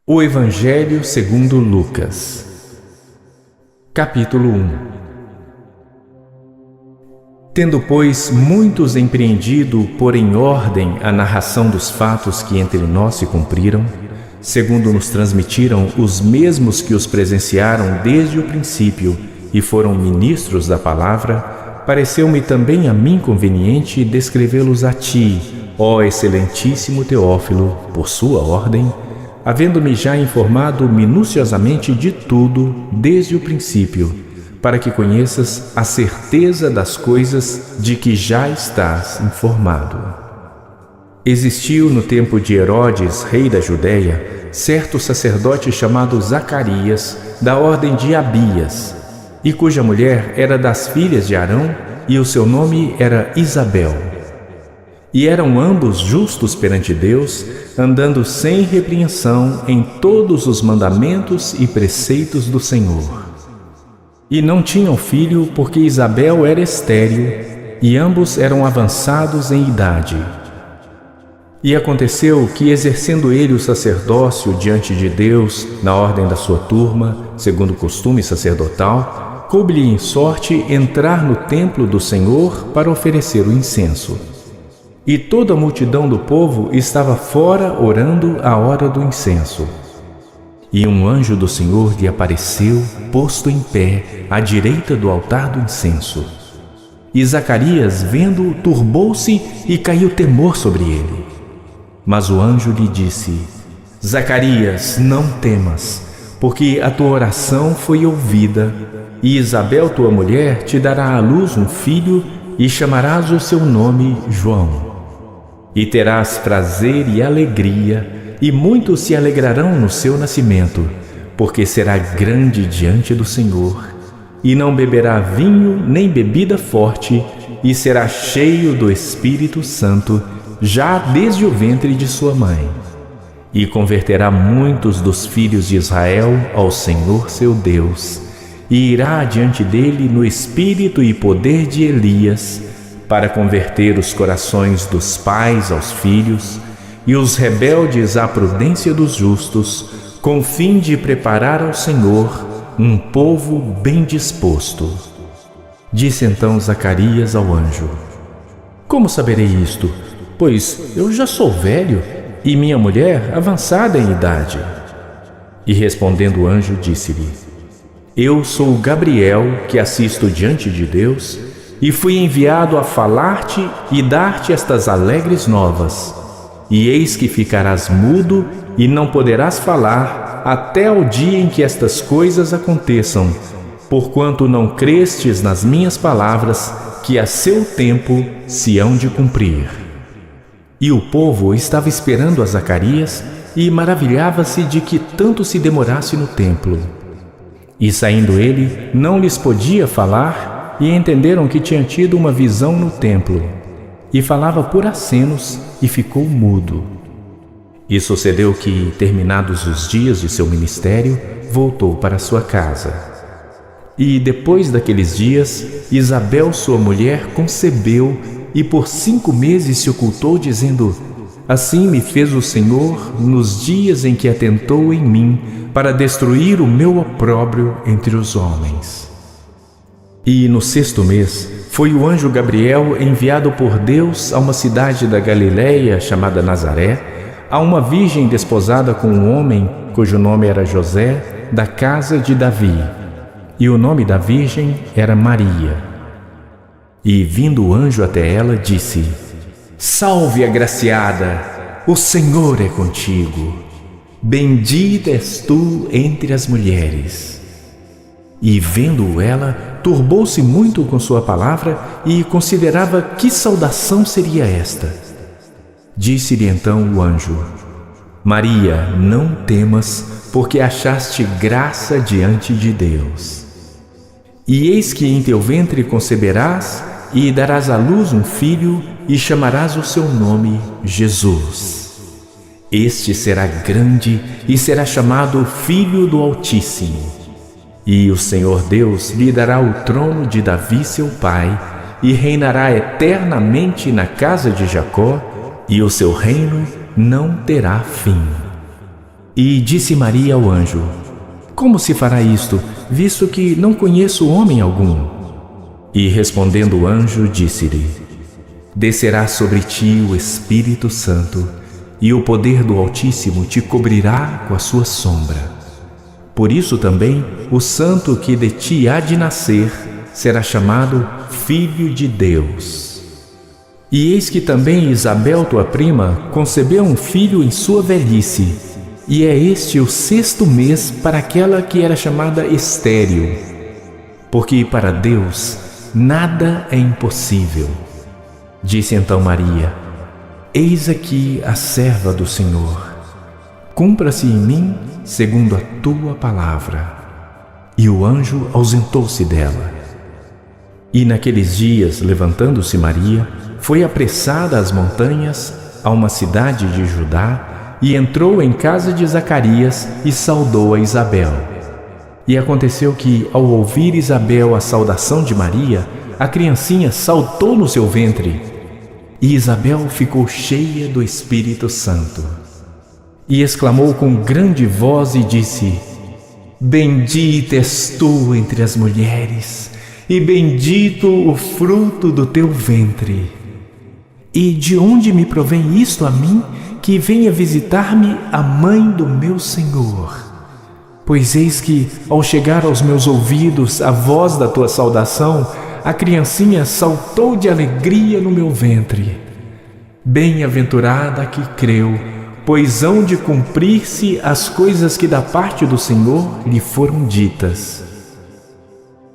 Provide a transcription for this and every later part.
O Evangelho segundo Lucas. Capítulo 1. Tendo, pois, muitos empreendido pôr em ordem a narração dos fatos que entre nós se cumpriram, segundo nos transmitiram os mesmos que os presenciaram desde o princípio e foram ministros da palavra, pareceu-me também a mim conveniente descrevê-los a ti, ó excelentíssimo Teófilo, por sua ordem, havendo-me já informado minuciosamente de tudo desde o princípio, para que conheças a certeza das coisas de que já estás informado. Existiu no tempo de Herodes, rei da Judéia, certo sacerdote chamado Zacarias, da ordem de Abias, e cuja mulher era das filhas de Arão, e o seu nome era Isabel. E eram ambos justos perante Deus, andando sem repreensão em todos os mandamentos e preceitos do Senhor. E não tinham filho, porque Isabel era estéril, e ambos eram avançados em idade. E aconteceu que, exercendo ele o sacerdócio diante de Deus, na ordem da sua turma, segundo o costume sacerdotal, coube-lhe em sorte entrar no templo do Senhor para oferecer o incenso. E toda a multidão do povo estava fora orando à hora do incenso. E um anjo do Senhor lhe apareceu, posto em pé, à direita do altar do incenso. E Zacarias, vendo-o, turbou-se e caiu temor sobre ele. Mas o anjo lhe disse: Zacarias, não temas, porque a tua oração foi ouvida, e Isabel, tua mulher, te dará à luz um filho, e chamarás o seu nome João. E terás prazer e alegria, e muitos se alegrarão no seu nascimento, porque será grande diante do Senhor, e não beberá vinho nem bebida forte, e será cheio do Espírito Santo, já desde o ventre de sua mãe. E converterá muitos dos filhos de Israel ao Senhor seu Deus, e irá diante dele no espírito e poder de Elias, para converter os corações dos pais aos filhos e os rebeldes à prudência dos justos, com o fim de preparar ao Senhor um povo bem disposto. Disse então Zacarias ao anjo: Como saberei isto? Pois eu já sou velho e minha mulher avançada em idade. E respondendo o anjo, disse-lhe: Eu sou Gabriel, que assisto diante de Deus, e fui enviado a falar-te e dar-te estas alegres novas. E eis que ficarás mudo e não poderás falar até ao dia em que estas coisas aconteçam, porquanto não crestes nas minhas palavras, que a seu tempo se hão de cumprir. E o povo estava esperando a Zacarias e maravilhava-se de que tanto se demorasse no templo. E saindo ele, não lhes podia falar, e entenderam que tinha tido uma visão no templo, e falava por acenos, e ficou mudo. E sucedeu que, terminados os dias de seu ministério, voltou para sua casa. E depois daqueles dias, Isabel, sua mulher, concebeu, e por 5 meses se ocultou, dizendo: Assim me fez o Senhor nos dias em que atentou em mim, para destruir o meu opróbrio entre os homens. E no 6º mês, foi o anjo Gabriel enviado por Deus a uma cidade da Galileia chamada Nazaré, a uma virgem desposada com um homem cujo nome era José, da casa de Davi. E o nome da virgem era Maria. E vindo o anjo até ela, disse: Salve, agraciada, o Senhor é contigo. Bendita és tu entre as mulheres. E vendo-o ela, turbou-se muito com sua palavra e considerava que saudação seria esta. Disse-lhe então o anjo: Maria, não temas, porque achaste graça diante de Deus. E eis que em teu ventre conceberás e darás à luz um filho, e chamarás o seu nome Jesus. Este será grande e será chamado Filho do Altíssimo. E o Senhor Deus lhe dará o trono de Davi seu pai, e reinará eternamente na casa de Jacó, e o seu reino não terá fim. E disse Maria ao anjo: Como se fará isto, visto que não conheço homem algum? E respondendo o anjo, disse-lhe: Descerá sobre ti o Espírito Santo, e o poder do Altíssimo te cobrirá com a sua sombra. Por isso também o santo que de ti há de nascer será chamado Filho de Deus. E eis que também Isabel, tua prima, concebeu um filho em sua velhice, e é este o 6º mês para aquela que era chamada estéril, porque para Deus nada é impossível. Disse então Maria: Eis aqui a serva do Senhor. Cumpra-se em mim segundo a tua palavra. E o anjo ausentou-se dela. E naqueles dias, levantando-se Maria, foi apressada às montanhas, a uma cidade de Judá, e entrou em casa de Zacarias e saudou a Isabel. E aconteceu que, ao ouvir Isabel a saudação de Maria, a criancinha saltou no seu ventre. E Isabel ficou cheia do Espírito Santo. E exclamou com grande voz e disse: Bendita és tu entre as mulheres, e bendito o fruto do teu ventre. E de onde me provém isto a mim, que venha visitar-me a mãe do meu Senhor? Pois eis que, ao chegar aos meus ouvidos a voz da tua saudação, a criancinha saltou de alegria no meu ventre. Bem-aventurada a que creu, pois hão de cumprir-se as coisas que da parte do Senhor lhe foram ditas.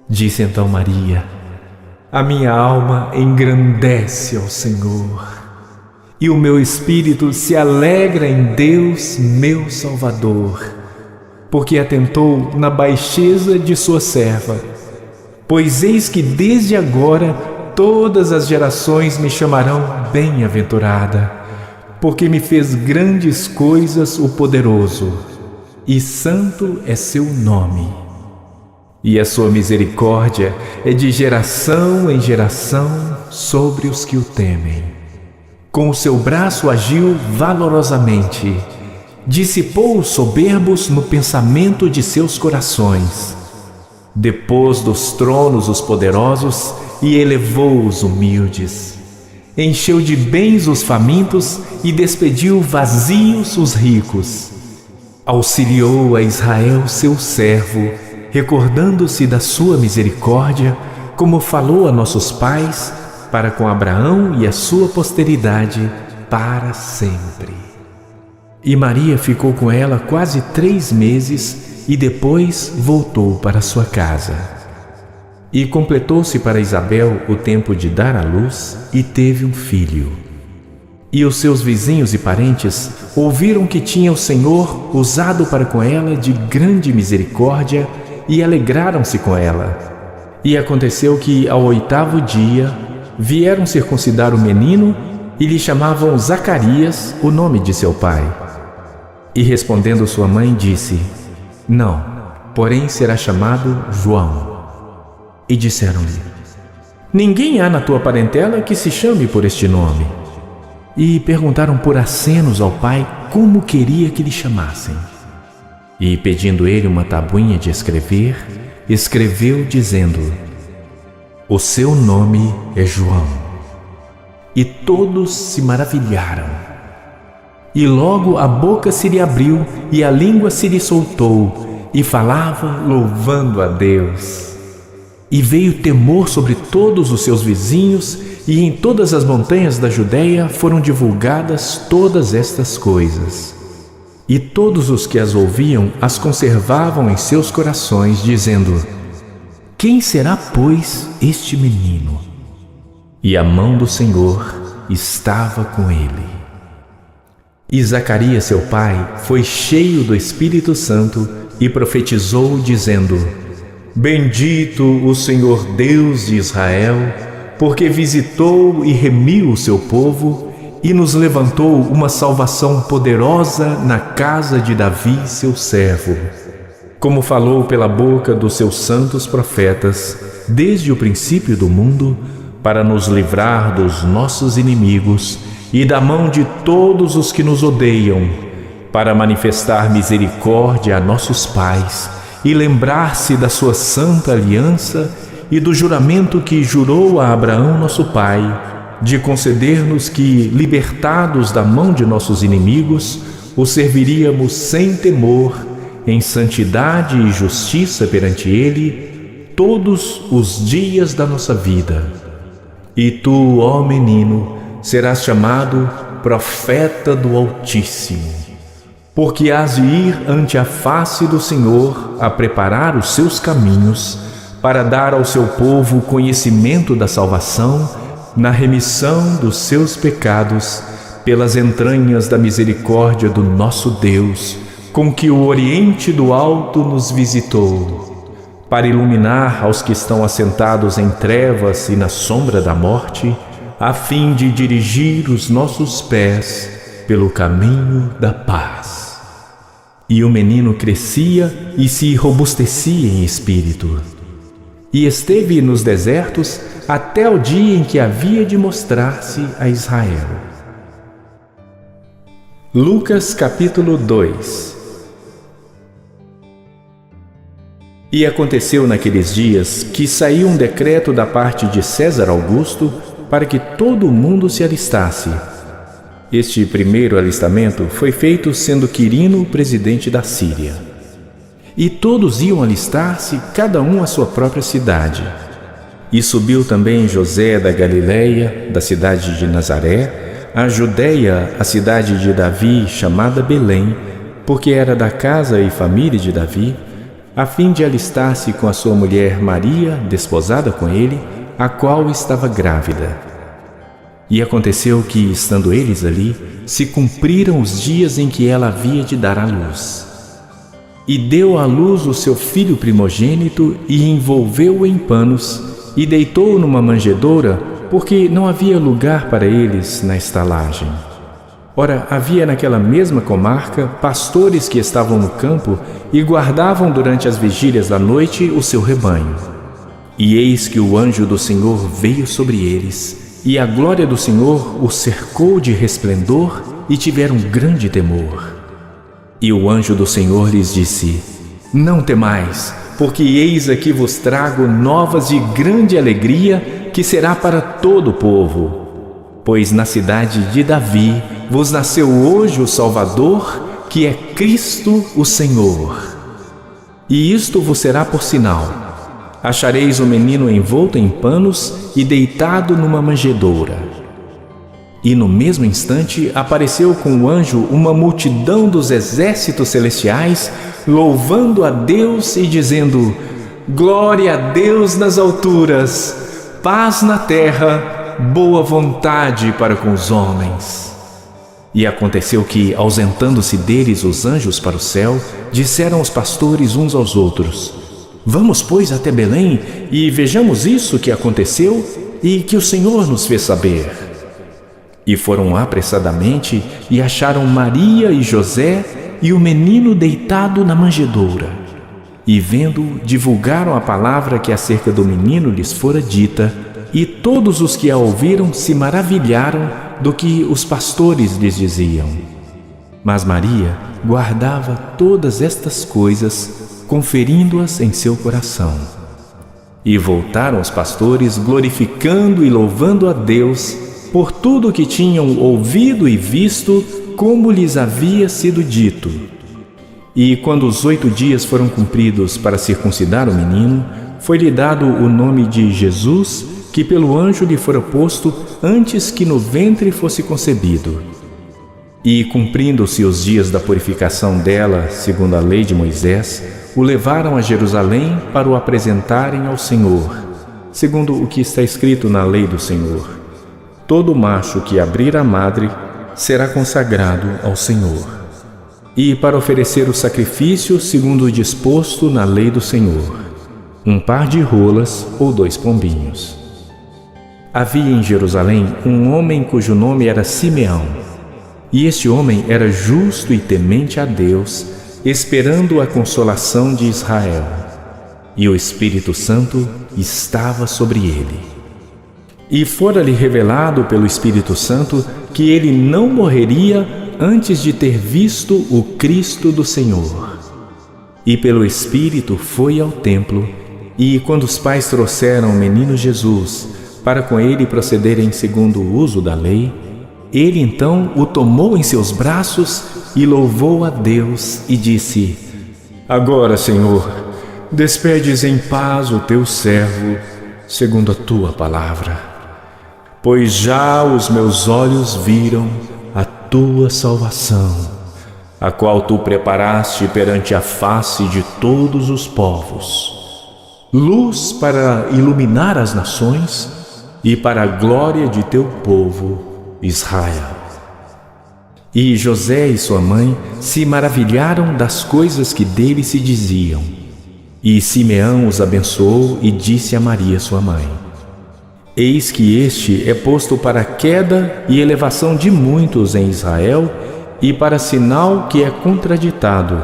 Disse então Maria: A minha alma engrandece ao Senhor, e o meu espírito se alegra em Deus, meu Salvador, porque atentou na baixeza de sua serva. Pois eis que desde agora todas as gerações me chamarão bem-aventurada, porque me fez grandes coisas o Poderoso, e santo é seu nome. E a sua misericórdia é de geração em geração sobre os que o temem. Com o seu braço agiu valorosamente, dissipou os soberbos no pensamento de seus corações. Depôs dos tronos os poderosos e elevou os humildes. Encheu de bens os famintos e despediu vazios os ricos. Auxiliou a Israel seu servo, recordando-se da sua misericórdia, como falou a nossos pais, para com Abraão e a sua posteridade para sempre. E Maria ficou com ela quase 3 meses e depois voltou para sua casa. E completou-se para Isabel o tempo de dar à luz e teve um filho. E os seus vizinhos e parentes ouviram que tinha o Senhor usado para com ela de grande misericórdia e alegraram-se com ela. E aconteceu que ao 8º dia vieram circuncidar o menino e lhe chamavam Zacarias, o nome de seu pai. E respondendo sua mãe disse: Não, porém será chamado João. E disseram-lhe: Ninguém há na tua parentela que se chame por este nome. E perguntaram por acenos ao pai como queria que lhe chamassem. E pedindo ele uma tabuinha de escrever, escreveu dizendo: O seu nome é João. E todos se maravilharam. E logo a boca se lhe abriu e a língua se lhe soltou, e falava louvando a Deus. E veio temor sobre todos os seus vizinhos, e em todas as montanhas da Judéia foram divulgadas todas estas coisas. E todos os que as ouviam as conservavam em seus corações, dizendo: Quem será, pois, este menino? E a mão do Senhor estava com ele. E Zacarias, seu pai, foi cheio do Espírito Santo e profetizou, dizendo: Bendito o Senhor Deus de Israel, porque visitou e remiu o seu povo e nos levantou uma salvação poderosa na casa de Davi, seu servo, como falou pela boca dos seus santos profetas, desde o princípio do mundo, para nos livrar dos nossos inimigos e da mão de todos os que nos odeiam, para manifestar misericórdia a nossos pais e lembrar-se da sua santa aliança e do juramento que jurou a Abraão nosso pai, de conceder-nos que, libertados da mão de nossos inimigos, o serviríamos sem temor, em santidade e justiça perante Ele, todos os dias da nossa vida. E tu, ó menino, serás chamado Profeta do Altíssimo, porque hás de ir ante a face do Senhor a preparar os seus caminhos, para dar ao seu povo conhecimento da salvação, na remissão dos seus pecados, pelas entranhas da misericórdia do nosso Deus, com que o Oriente do Alto nos visitou, para iluminar aos que estão assentados em trevas e na sombra da morte, a fim de dirigir os nossos pés pelo caminho da paz. E o menino crescia e se robustecia em espírito, e esteve nos desertos até o dia em que havia de mostrar-se a Israel. Lucas capítulo 2. E aconteceu naqueles dias que saiu um decreto da parte de César Augusto para que todo o mundo se alistasse. Este primeiro alistamento foi feito sendo Quirino presidente da Síria. E todos iam alistar-se, cada um à sua própria cidade. E subiu também José da Galileia, da cidade de Nazaré, a Judeia, a cidade de Davi, chamada Belém, porque era da casa e família de Davi, a fim de alistar-se com a sua mulher Maria, desposada com ele, a qual estava grávida. E aconteceu que, estando eles ali, se cumpriram os dias em que ela havia de dar à luz. E deu à luz o seu filho primogênito e envolveu-o em panos e deitou-o numa manjedoura, porque não havia lugar para eles na estalagem. Ora, havia naquela mesma comarca pastores que estavam no campo e guardavam durante as vigílias da noite o seu rebanho. E eis que o anjo do Senhor veio sobre eles, e a glória do Senhor os cercou de resplendor, e tiveram grande temor. E o anjo do Senhor lhes disse: Não temais, porque eis aqui vos trago novas de grande alegria, que será para todo o povo. Pois na cidade de Davi vos nasceu hoje o Salvador, que é Cristo o Senhor. E isto vos será por sinal: achareis o menino envolto em panos e deitado numa manjedoura. E no mesmo instante apareceu com o anjo uma multidão dos exércitos celestiais, louvando a Deus e dizendo: Glória a Deus nas alturas, paz na terra, boa vontade para com os homens. E aconteceu que, ausentando-se deles os anjos para o céu, disseram os pastores uns aos outros: Vamos, pois, até Belém e vejamos isso que aconteceu e que o Senhor nos fez saber. E foram apressadamente e acharam Maria e José e o menino deitado na manjedoura. E vendo, divulgaram a palavra que acerca do menino lhes fora dita, e todos os que a ouviram se maravilharam do que os pastores lhes diziam. Mas Maria guardava todas estas coisas, conferindo-as em seu coração. E voltaram os pastores, glorificando e louvando a Deus por tudo o que tinham ouvido e visto, como lhes havia sido dito. E quando os 8 dias foram cumpridos para circuncidar o menino, foi-lhe dado o nome de Jesus, que pelo anjo lhe fora posto antes que no ventre fosse concebido. E, cumprindo-se os dias da purificação dela, segundo a lei de Moisés, o levaram a Jerusalém para o apresentarem ao Senhor, segundo o que está escrito na lei do Senhor: todo macho que abrir a madre será consagrado ao Senhor. E para oferecer o sacrifício segundo o disposto na lei do Senhor, 1 par de rolas ou 2 pombinhos. Havia em Jerusalém um homem cujo nome era Simeão. E este homem era justo e temente a Deus, esperando a consolação de Israel. E o Espírito Santo estava sobre ele. E fora-lhe revelado pelo Espírito Santo que ele não morreria antes de ter visto o Cristo do Senhor. E pelo Espírito foi ao templo, e quando os pais trouxeram o menino Jesus para com ele procederem segundo o uso da lei, ele então o tomou em seus braços e louvou a Deus e disse: Agora, Senhor, despedes em paz o teu servo, segundo a tua palavra. Pois já os meus olhos viram a tua salvação, a qual tu preparaste perante a face de todos os povos, luz para iluminar as nações e para a glória de teu povo, Israel. E José e sua mãe se maravilharam das coisas que dele se diziam. E Simeão os abençoou e disse a Maria, sua mãe: Eis que este é posto para a queda e elevação de muitos em Israel, e para sinal que é contraditado,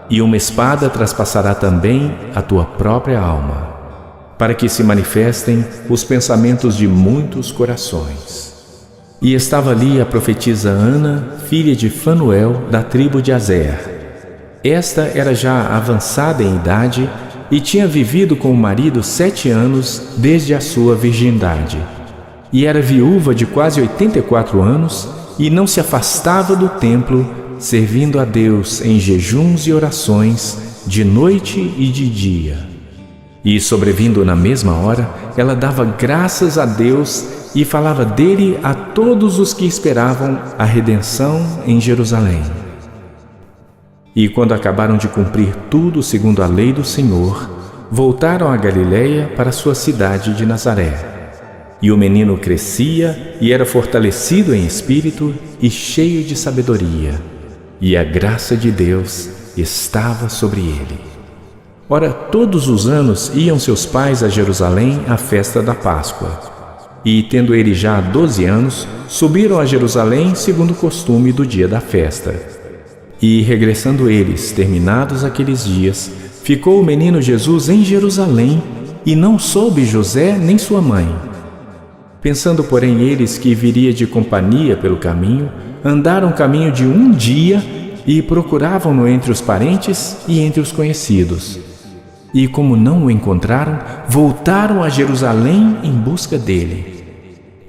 e uma espada traspassará também a tua própria alma, para que se manifestem os pensamentos de muitos corações. E estava ali a profetisa Ana, filha de Fanuel, da tribo de Aser. Esta era já avançada em idade e tinha vivido com o marido 7 anos desde a sua virgindade. E era viúva de quase 84 anos e não se afastava do templo, servindo a Deus em jejuns e orações, de noite e de dia. E sobrevindo na mesma hora, ela dava graças a Deus e falava dele a todos os que esperavam a redenção em Jerusalém. E quando acabaram de cumprir tudo segundo a lei do Senhor, voltaram a Galiléia para sua cidade de Nazaré. E o menino crescia e era fortalecido em espírito e cheio de sabedoria, e a graça de Deus estava sobre ele. Ora, todos os anos iam seus pais a Jerusalém à festa da Páscoa. E, tendo ele já 12 anos, subiram a Jerusalém segundo o costume do dia da festa. E, regressando eles, terminados aqueles dias, ficou o menino Jesus em Jerusalém, e não soube José nem sua mãe. Pensando, porém, eles que viria de companhia pelo caminho, andaram caminho de um dia e procuravam-no entre os parentes e entre os conhecidos. E, como não o encontraram, voltaram a Jerusalém em busca dele.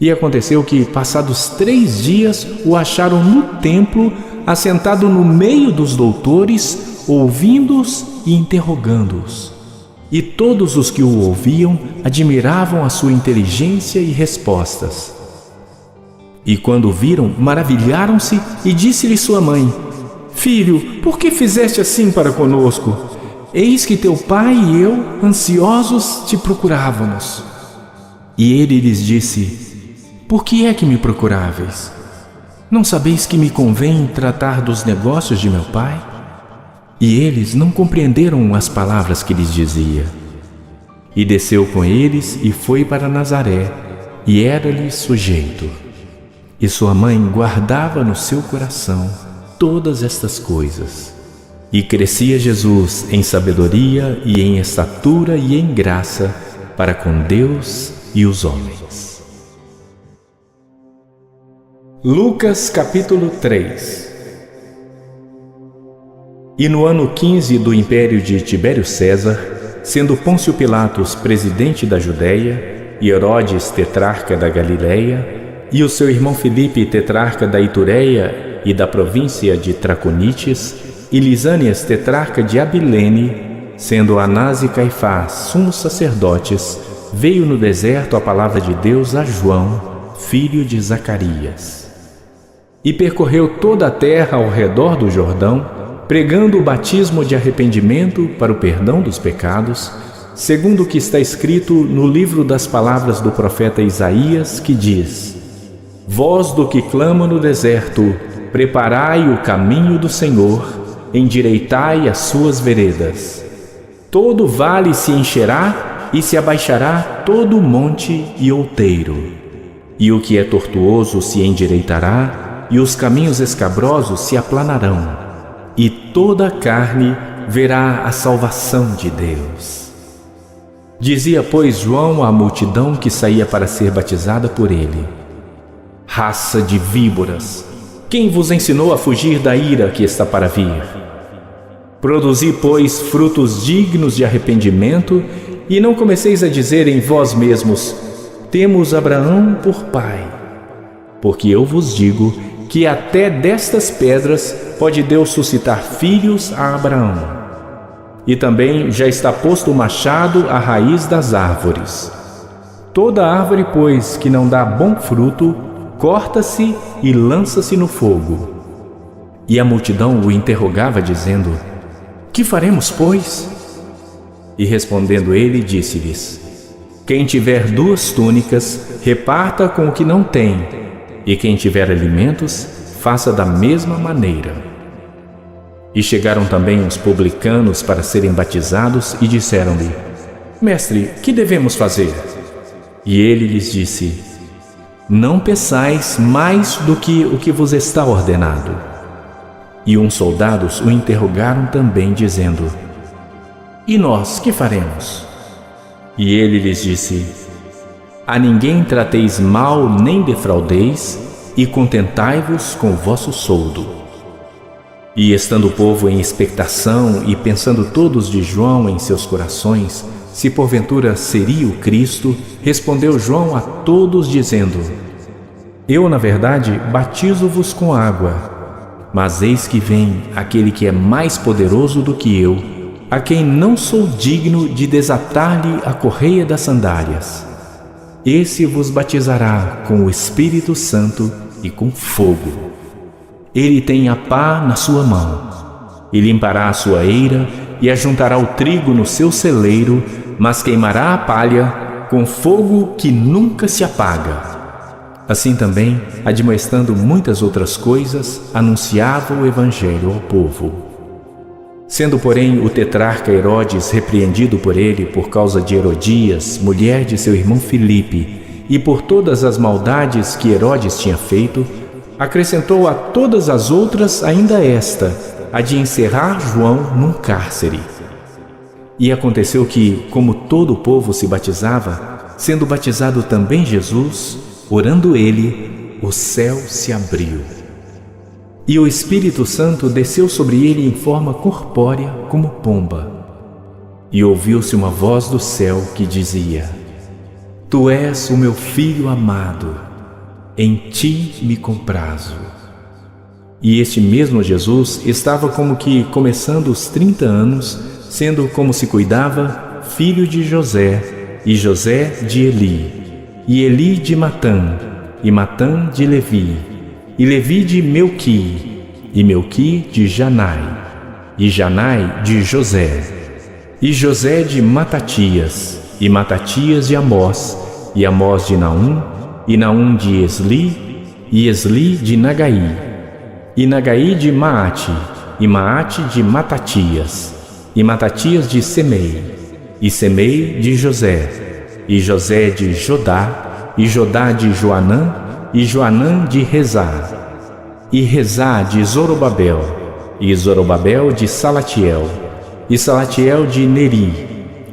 E aconteceu que, passados 3 dias, o acharam no templo, assentado no meio dos doutores, ouvindo-os e interrogando-os. E todos os que o ouviam admiravam a sua inteligência e respostas. E quando o viram, maravilharam-se, e disse-lhe sua mãe: Filho, por que fizeste assim para conosco? Eis que teu pai e eu, ansiosos, te procurávamos. E ele lhes disse: Por que é que me procuráveis? Não sabeis que me convém tratar dos negócios de meu pai? E eles não compreenderam as palavras que lhes dizia. E desceu com eles e foi para Nazaré, e era-lhe sujeito. E sua mãe guardava no seu coração todas estas coisas. E crescia Jesus em sabedoria e em estatura e em graça para com Deus e os homens. Lucas capítulo 3. E no ano 15 do império de Tibério César, sendo Pôncio Pilatos presidente da Judéia, e Herodes tetrarca da Galiléia, e o seu irmão Filipe tetrarca da Itureia e da província de Traconites, e Lisânias tetrarca de Abilene, sendo Anás e Caifás sumos sacerdotes, veio no deserto a palavra de Deus a João, filho de Zacarias. E percorreu toda a terra ao redor do Jordão, pregando o batismo de arrependimento para o perdão dos pecados, segundo o que está escrito no livro das palavras do profeta Isaías, que diz: Voz do que clama no deserto, preparai o caminho do Senhor, endireitai as suas veredas. Todo vale se encherá e se abaixará todo monte e outeiro. E o que é tortuoso se endireitará, e os caminhos escabrosos se aplanarão. E toda a carne verá a salvação de Deus. Dizia, pois, João à multidão que saía para ser batizada por ele: Raça de víboras, Quem vos ensinou a fugir da ira que está para vir? Produzi, pois, frutos dignos de arrependimento, e não comeceis a dizer em vós mesmos: temos Abraão por pai. Porque eu vos digo que até destas pedras pode Deus suscitar filhos a Abraão. E também já está posto o machado à raiz das árvores. Toda árvore, pois, que não dá bom fruto, corta-se e lança-se no fogo. E a multidão o interrogava, dizendo: que faremos, pois? E respondendo ele, disse-lhes: quem tiver 2 túnicas, reparta com o que não tem, e quem tiver alimentos, faça da mesma maneira. E chegaram também os publicanos para serem batizados e disseram-lhe: Mestre, que devemos fazer? E ele lhes disse: não peçais mais do que o que vos está ordenado. E uns soldados o interrogaram também, dizendo: e nós que faremos? E ele lhes disse: a ninguém trateis mal nem defraudeis, e contentai-vos com o vosso soldo. E estando o povo em expectação e pensando todos de João em seus corações, se porventura seria o Cristo, respondeu João a todos dizendo: eu, na verdade, batizo-vos com água, mas eis que vem aquele que é mais poderoso do que eu, a quem não sou digno de desatar-lhe a correia das sandálias. Esse vos batizará com o Espírito Santo e com fogo. Ele tem a pá na sua mão, e limpará a sua eira, e ajuntará o trigo no seu celeiro, mas queimará a palha com fogo que nunca se apaga. Assim também, admoestando muitas outras coisas, anunciava o Evangelho ao povo. Sendo, porém, o tetrarca Herodes repreendido por ele por causa de Herodias, mulher de seu irmão Filipe, e por todas as maldades que Herodes tinha feito, acrescentou a todas as outras ainda esta, a de encerrar João num cárcere. E aconteceu que, como todo o povo se batizava, sendo batizado também Jesus, orando ele, o céu se abriu. E o Espírito Santo desceu sobre ele em forma corpórea como pomba. E ouviu-se uma voz do céu que dizia: Tu és o meu Filho amado, em ti me comprazo. E este mesmo Jesus estava como que começando os 30 anos, sendo como se cuidava, filho de José, e José de Eli, e Eli de Matã, e Matã de Levi, e Levi de Melqui, e Melqui de Janai, e Janai de José, e José de Matatias, e Matatias de Amós, e Amós de Naum, e Naum de Esli, e Esli de Nagai, e Nagai de Maate, e Maate de Matatias, e Matatias de Semei, e Semei de José, e José de Jodá, e Jodá de Joanã, e Joanã de Rezá, e Rezá de Zorobabel, e Zorobabel de Salatiel, e Salatiel de Neri,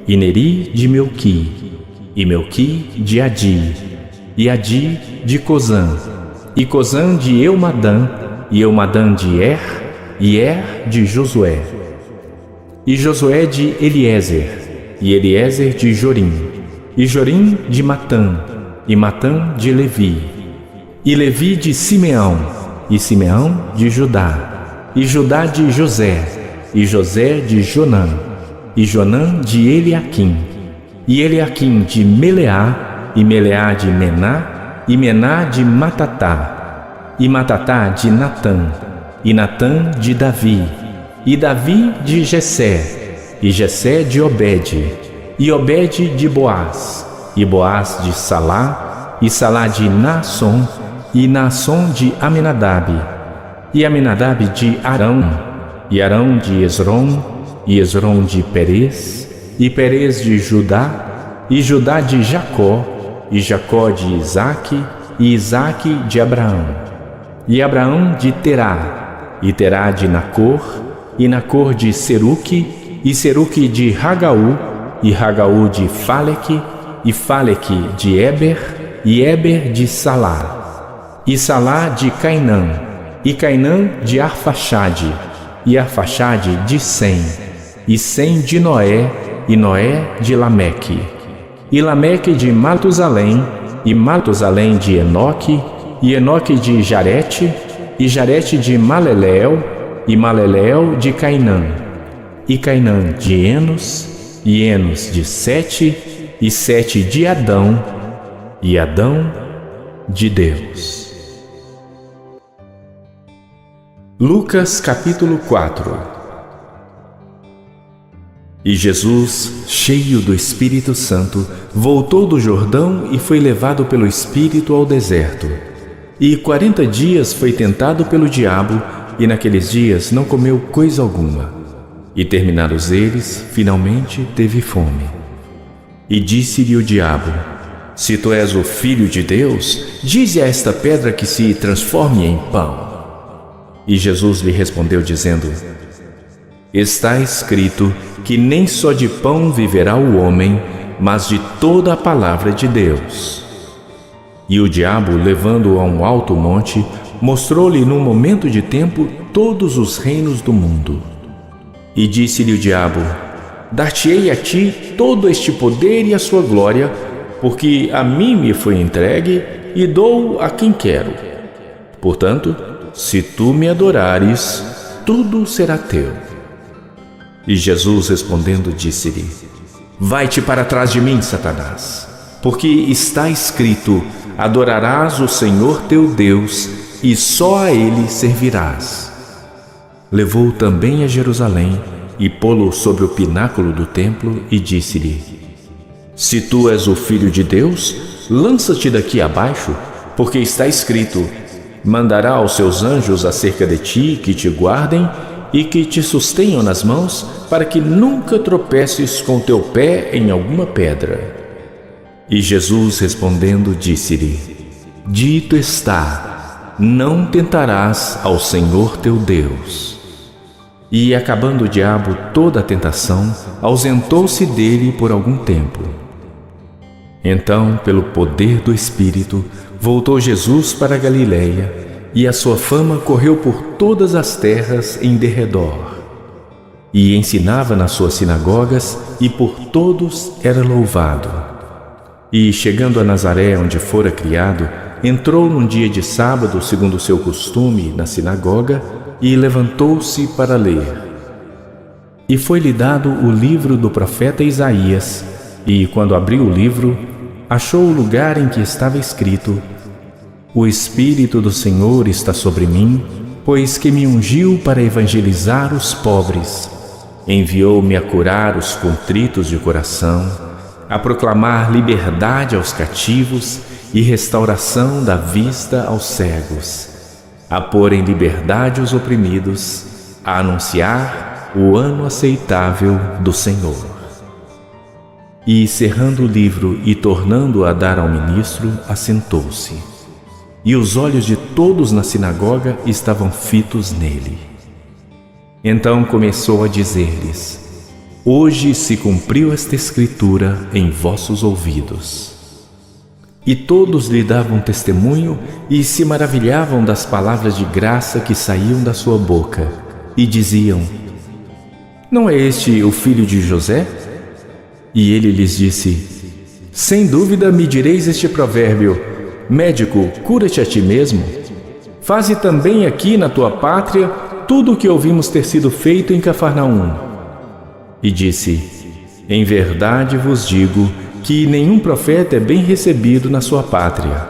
e Neri de Melqui, e Melqui de Adi, e Adi de Cozã, e Cozã de Eumadã, e Eumadã de e de Josué, e Josué de Eliezer, e Eliezer de Jorim, e Jorim de Matã, e Matã de Levi, e Levi de Simeão, e Simeão de Judá, e Judá de José, e José de Jonã, e Jonã de Eliaquim, e Eliaquim de Meleá, e Meleá de Mená, e Mená de Matatá, e Matatá de Natã, e Natã de Davi, e Davi de Jessé, e Jessé de Obede, e Obede de Boaz, e Boaz de Salá, e Salá de Naasson, e Naasson de Aminadab, e Aminadab de Arão, e Arão de Esrom, e Esrom de Perez, e Perez de Judá, e Judá de Jacó, e Jacó de Isaque, e Isaque de Abraão, e Abraão de Terá, e Terá de Nacor, e Nacor de Seruque, e Seruque de Ragaú, e Ragaú de Faleque, e Faleque de Eber, e Eber de Salá, e Salá de Cainã, e Cainã de Arfaxade, e Arfaxade de Sem, e Sem de Noé, e Noé de Lameque, e Lameque de Matusalém, e Matusalém de Enoque, e Enoque de Jarete, e Jarete de Maleleel, e Maleleel de Cainã, e Cainã de Enos, e Enos de Sete, e Sete de Adão, e Adão de Deus. Lucas capítulo 4. E Jesus, cheio do Espírito Santo, voltou do Jordão e foi levado pelo Espírito ao deserto. E 40 dias foi tentado pelo diabo, e naqueles dias não comeu coisa alguma. E terminados eles, finalmente teve fome. E disse-lhe o diabo: Se tu és o Filho de Deus, dize a esta pedra que se transforme em pão. E Jesus lhe respondeu dizendo: Está escrito que nem só de pão viverá o homem, mas de toda a palavra de Deus. E o diabo, levando-o a um alto monte, mostrou-lhe num momento de tempo todos os reinos do mundo. E disse-lhe o diabo: Dar-te-ei a ti todo este poder e a sua glória, porque a mim me foi entregue e dou a quem quero. Portanto, se tu me adorares, tudo será teu. E Jesus respondendo disse-lhe: Vai-te para trás de mim, Satanás, porque está escrito: Adorarás o Senhor teu Deus e só a Ele servirás. Levou-o também a Jerusalém e pô-lo sobre o pináculo do templo e disse-lhe: Se tu és o Filho de Deus, lança-te daqui abaixo, porque está escrito: Mandará aos seus anjos acerca de ti que te guardem e que te sustenham nas mãos, para que nunca tropeces com teu pé em alguma pedra. E Jesus respondendo disse-lhe: Dito está, não tentarás ao Senhor teu Deus. E acabando o diabo toda a tentação, ausentou-se dele por algum tempo. Então, pelo poder do Espírito, voltou Jesus para a Galiléia, e a sua fama correu por todas as terras em derredor. E ensinava nas suas sinagogas, e por todos era louvado. E, chegando a Nazaré, onde fora criado, entrou num dia de sábado, segundo o seu costume, na sinagoga, e levantou-se para ler. E foi-lhe dado o livro do profeta Isaías, e, quando abriu o livro, achou o lugar em que estava escrito: O Espírito do Senhor está sobre mim, pois que me ungiu para evangelizar os pobres. Enviou-me a curar os contritos de coração, a proclamar liberdade aos cativos e restauração da vista aos cegos, a pôr em liberdade os oprimidos, a anunciar o ano aceitável do Senhor. E, cerrando o livro e tornando-o a dar ao ministro, assentou-se. E os olhos de todos na sinagoga estavam fitos nele. Então começou a dizer-lhes: Hoje se cumpriu esta escritura em vossos ouvidos. E todos lhe davam testemunho e se maravilhavam das palavras de graça que saíam da sua boca, e diziam: Não é este o filho de José? E ele lhes disse: Sem dúvida me direis este provérbio: Médico, cura-te a ti mesmo. Faze também aqui na tua pátria tudo o que ouvimos ter sido feito em Cafarnaum. E disse: Em verdade vos digo que nenhum profeta é bem recebido na sua pátria.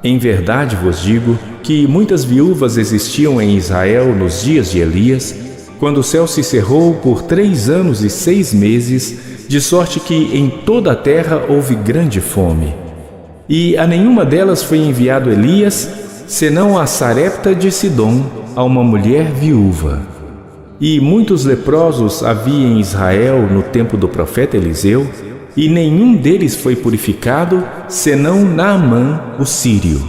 Em verdade vos digo que muitas viúvas existiam em Israel nos dias de Elias, quando o céu se cerrou por 3 anos e 6 meses, de sorte que em toda a terra houve grande fome. E a nenhuma delas foi enviado Elias, senão a Sarepta de Sidom, a uma mulher viúva. E muitos leprosos havia em Israel no tempo do profeta Eliseu, e nenhum deles foi purificado, senão Naamã, o sírio.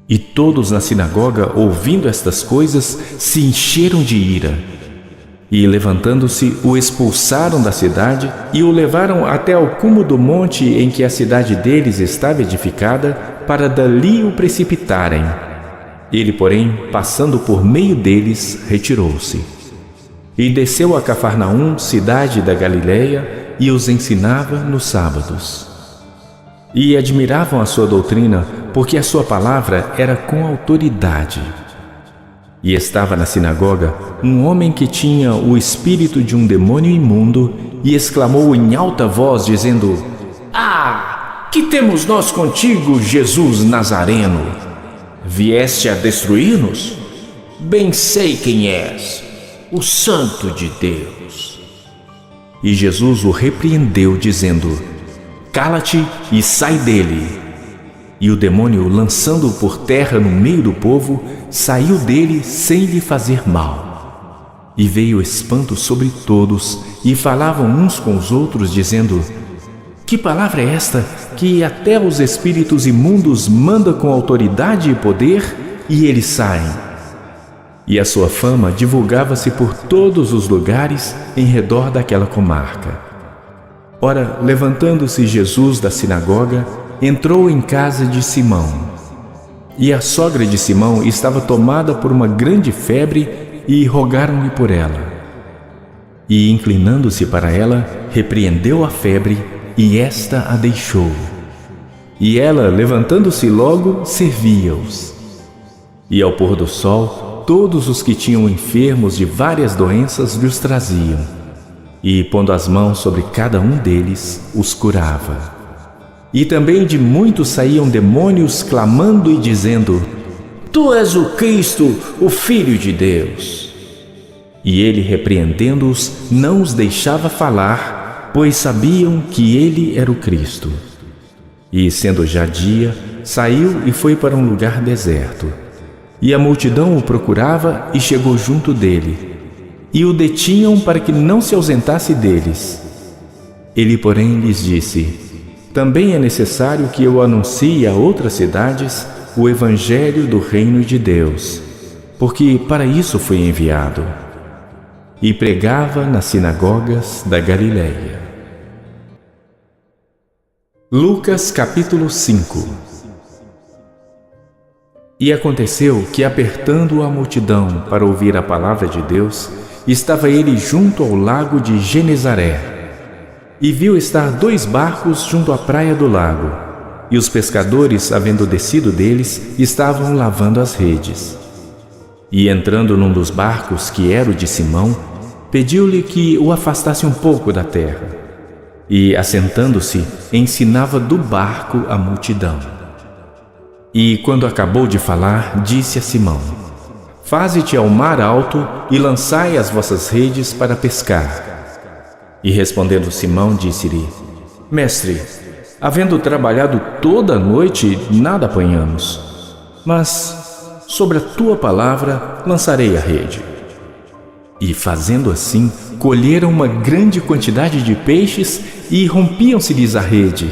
E todos na sinagoga, ouvindo estas coisas, se encheram de ira. E, levantando-se, o expulsaram da cidade e o levaram até ao cume do monte em que a cidade deles estava edificada, para dali o precipitarem. Ele, porém, passando por meio deles, retirou-se. E desceu a Cafarnaum, cidade da Galileia, e os ensinava nos sábados. E admiravam a sua doutrina, porque a sua palavra era com autoridade. E estava na sinagoga um homem que tinha o espírito de um demônio imundo, e exclamou em alta voz, dizendo: Ah, que temos nós contigo, Jesus Nazareno? Vieste a destruir-nos? Bem sei quem és, o Santo de Deus. E Jesus o repreendeu, dizendo: Cala-te e sai dele. E o demônio, lançando-o por terra no meio do povo, saiu dele sem lhe fazer mal. E veio espanto sobre todos, e falavam uns com os outros, dizendo: Que palavra é esta, que até os espíritos imundos manda com autoridade e poder, e eles saem? E a sua fama divulgava-se por todos os lugares em redor daquela comarca. Ora, levantando-se Jesus da sinagoga, entrou em casa de Simão. E a sogra de Simão estava tomada por uma grande febre, e rogaram-lhe por ela. E, inclinando-se para ela, repreendeu a febre, e esta a deixou. E ela, levantando-se logo, servia-os. E ao pôr do sol, todos os que tinham enfermos de várias doenças lhes traziam. E, pondo as mãos sobre cada um deles, os curava. E também de muitos saíam demônios, clamando e dizendo: Tu és o Cristo, o Filho de Deus. E ele, repreendendo-os, não os deixava falar, pois sabiam que ele era o Cristo. E, sendo já dia, saiu e foi para um lugar deserto. E a multidão o procurava e chegou junto dele. E o detinham para que não se ausentasse deles. Ele, porém, lhes disse: Também é necessário que eu anuncie a outras cidades o Evangelho do Reino de Deus, porque para isso fui enviado. E pregava nas sinagogas da Galileia. Lucas capítulo 5. E aconteceu que, apertando a multidão para ouvir a palavra de Deus, estava ele junto ao lago de Genezaré. E viu estar 2 barcos junto à praia do lago, e os pescadores, havendo descido deles, estavam lavando as redes. E entrando num dos barcos, que era o de Simão, pediu-lhe que o afastasse um pouco da terra. E, assentando-se, ensinava do barco a multidão. E, quando acabou de falar, disse a Simão: Faze-te ao mar alto e lançai as vossas redes para pescar. E respondendo Simão, disse-lhe: Mestre, havendo trabalhado toda a noite, nada apanhamos. Mas sobre a tua palavra lançarei a rede. E, fazendo assim, colheram uma grande quantidade de peixes e rompiam-se-lhes a rede.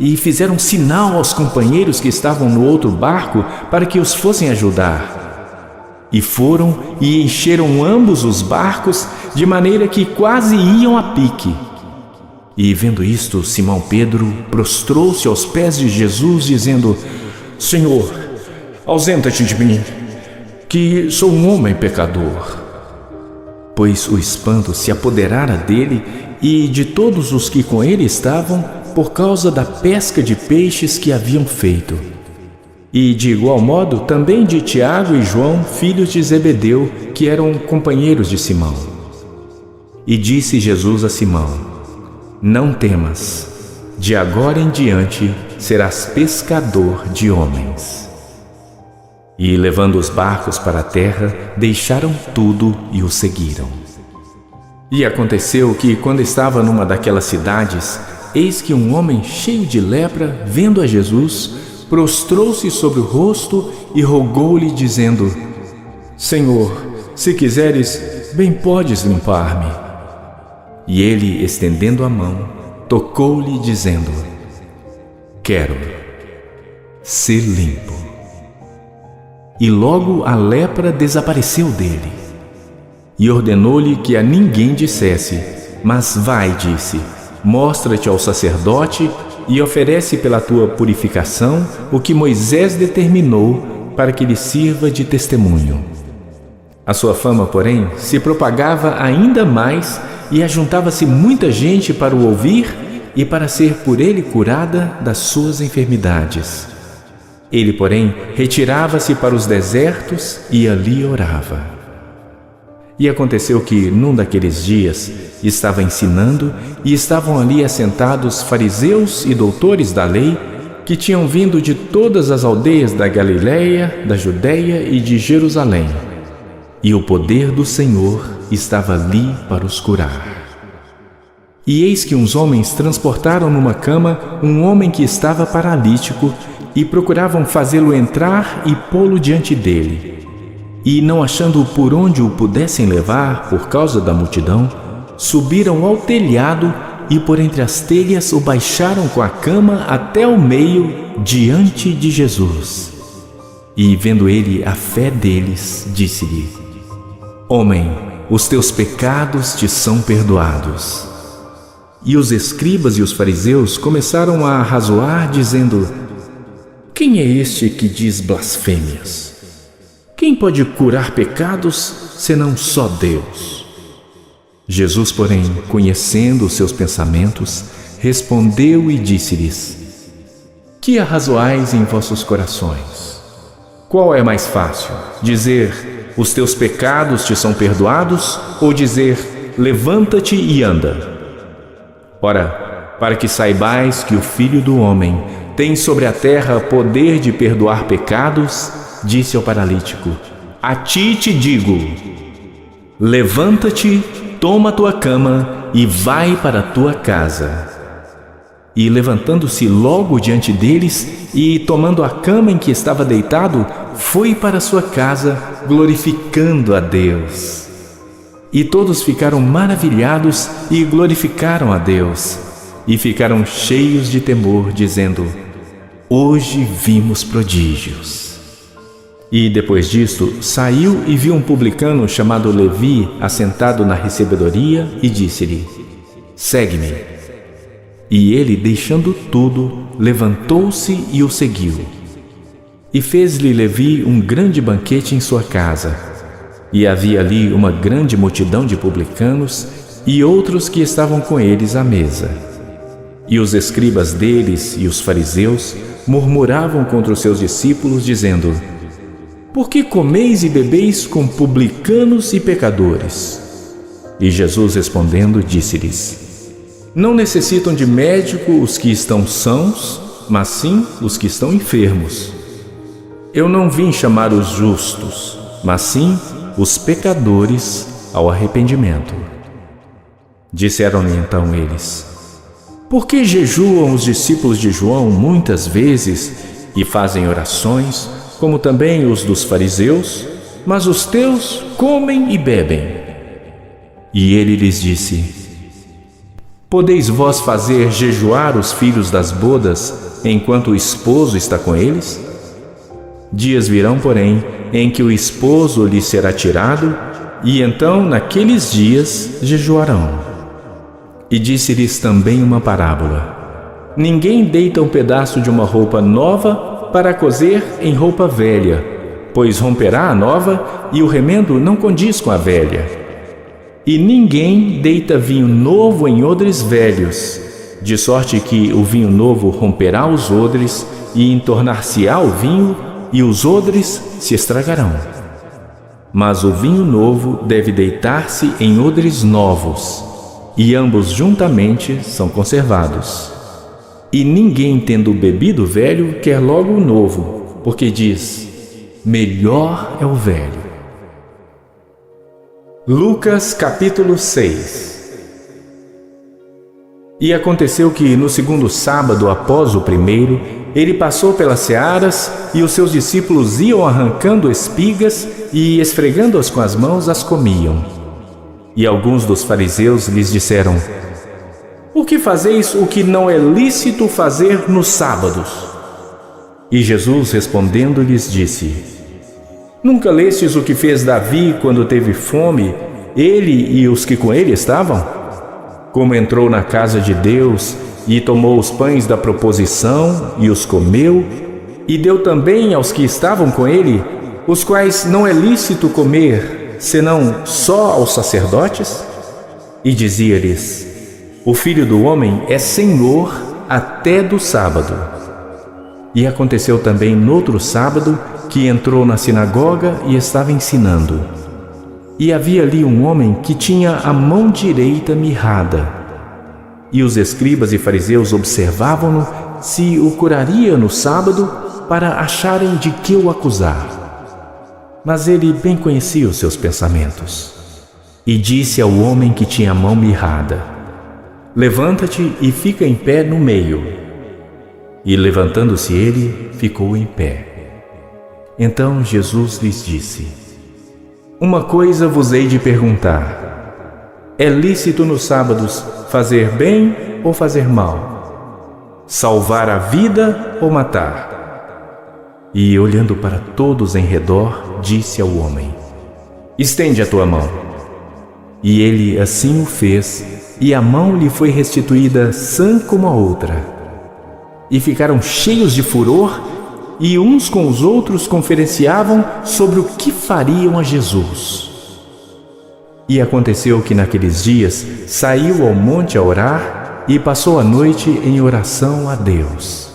E fizeram sinal aos companheiros que estavam no outro barco para que os fossem ajudar. E foram e encheram ambos os barcos, de maneira que quase iam a pique. E, vendo isto, Simão Pedro prostrou-se aos pés de Jesus, dizendo: Senhor, ausenta-te de mim, que sou um homem pecador. Pois o espanto se apoderara dele e de todos os que com ele estavam, por causa da pesca de peixes que haviam feito. E, de igual modo, também de Tiago e João, filhos de Zebedeu, que eram companheiros de Simão. E disse Jesus a Simão: Não temas, de agora em diante serás pescador de homens. E, levando os barcos para a terra, deixaram tudo e o seguiram. E aconteceu que, quando estava numa daquelas cidades, eis que um homem cheio de lepra, vendo a Jesus, prostrou-se sobre o rosto e rogou-lhe, dizendo: Senhor, se quiseres, bem podes limpar-me. E ele, estendendo a mão, tocou-lhe, dizendo: Quero ser limpo. E logo a lepra desapareceu dele. E ordenou-lhe que a ninguém dissesse, mas vai, disse, mostra-te ao sacerdote e oferece pela tua purificação o que Moisés determinou para que lhe sirva de testemunho. A sua fama, porém, se propagava ainda mais e ajuntava-se muita gente para o ouvir e para ser por ele curada das suas enfermidades. Ele, porém, retirava-se para os desertos e ali orava. E aconteceu que, num daqueles dias, estava ensinando e estavam ali assentados fariseus e doutores da lei que tinham vindo de todas as aldeias da Galiléia, da Judéia e de Jerusalém. E o poder do Senhor estava ali para os curar. E eis que uns homens transportaram numa cama um homem que estava paralítico e procuravam fazê-lo entrar e pô-lo diante dele. E, não achando por onde o pudessem levar por causa da multidão, subiram ao telhado e por entre as telhas o baixaram com a cama até ao meio diante de Jesus. E, vendo ele a fé deles, disse-lhe: Homem, os teus pecados te são perdoados. E os escribas e os fariseus começaram a arrazoar, dizendo: Quem é este que diz blasfêmias? Quem pode curar pecados, senão só Deus? Jesus, porém, conhecendo os seus pensamentos, respondeu e disse-lhes: Que arrazoais em vossos corações? Qual é mais fácil, dizer: Os teus pecados te são perdoados, ou dizer: Levanta-te e anda? Ora, para que saibais que o Filho do Homem tem sobre a terra poder de perdoar pecados, disse ao paralítico: A ti te digo, levanta-te, toma tua cama e vai para a tua casa. E levantando-se logo diante deles e tomando a cama em que estava deitado, foi para sua casa, glorificando a Deus. E todos ficaram maravilhados e glorificaram a Deus, e ficaram cheios de temor, dizendo: Hoje vimos prodígios. E depois disto, saiu e viu um publicano chamado Levi assentado na recebedoria e disse-lhe: Segue-me. E ele, deixando tudo, levantou-se e o seguiu. E fez-lhe Levi um grande banquete em sua casa. E havia ali uma grande multidão de publicanos e outros que estavam com eles à mesa. E os escribas deles e os fariseus murmuravam contra os seus discípulos, dizendo: Por que comeis e bebeis com publicanos e pecadores? E Jesus, respondendo, disse-lhes: Não necessitam de médico os que estão sãos, mas sim os que estão enfermos. Eu não vim chamar os justos, mas sim os pecadores ao arrependimento. Disseram-lhe então eles: Por que jejuam os discípulos de João muitas vezes e fazem orações, como também os dos fariseus, mas os teus comem e bebem? E ele lhes disse: Podeis vós fazer jejuar os filhos das bodas enquanto o esposo está com eles? Dias virão, porém, em que o esposo lhe será tirado, e então, naqueles dias, jejuarão. E disse-lhes também uma parábola: Ninguém deita um pedaço de uma roupa nova para cozer em roupa velha, pois romperá a nova e o remendo não condiz com a velha. E ninguém deita vinho novo em odres velhos, de sorte que o vinho novo romperá os odres e entornar-se-á o vinho, e os odres se estragarão. Mas o vinho novo deve deitar-se em odres novos, e ambos juntamente são conservados. E ninguém, tendo bebido o velho, quer logo o novo, porque diz: melhor é o velho. Lucas capítulo 6. E aconteceu que, no segundo sábado após o primeiro, ele passou pelas searas, e os seus discípulos iam arrancando espigas e, esfregando-as com as mãos, as comiam. E alguns dos fariseus lhes disseram: Por que fazeis o que não é lícito fazer nos sábados? E Jesus, respondendo-lhes, disse: Nunca lestes o que fez Davi quando teve fome, ele e os que com ele estavam? Como entrou na casa de Deus e tomou os pães da proposição e os comeu, e deu também aos que estavam com ele, os quais não é lícito comer, senão só aos sacerdotes? E dizia-lhes: o Filho do Homem é Senhor até do sábado. E aconteceu também noutro sábado, que entrou na sinagoga e estava ensinando. E havia ali um homem que tinha a mão direita mirrada. E os escribas e fariseus observavam-no se o curaria no sábado, para acharem de que o acusar. Mas ele bem conhecia os seus pensamentos. E disse ao homem que tinha a mão mirrada: levanta-te e fica em pé no meio. E levantando-se ele, ficou em pé. Então Jesus lhes disse: uma coisa vos hei de perguntar: é lícito nos sábados fazer bem ou fazer mal? Salvar a vida ou matar? E olhando para todos em redor, disse ao homem: estende a tua mão. E ele assim o fez, e a mão lhe foi restituída sã como a outra. E ficaram cheios de furor, e uns com os outros conferenciavam sobre o que fariam a Jesus. E aconteceu que naqueles dias saiu ao monte a orar, e passou a noite em oração a Deus.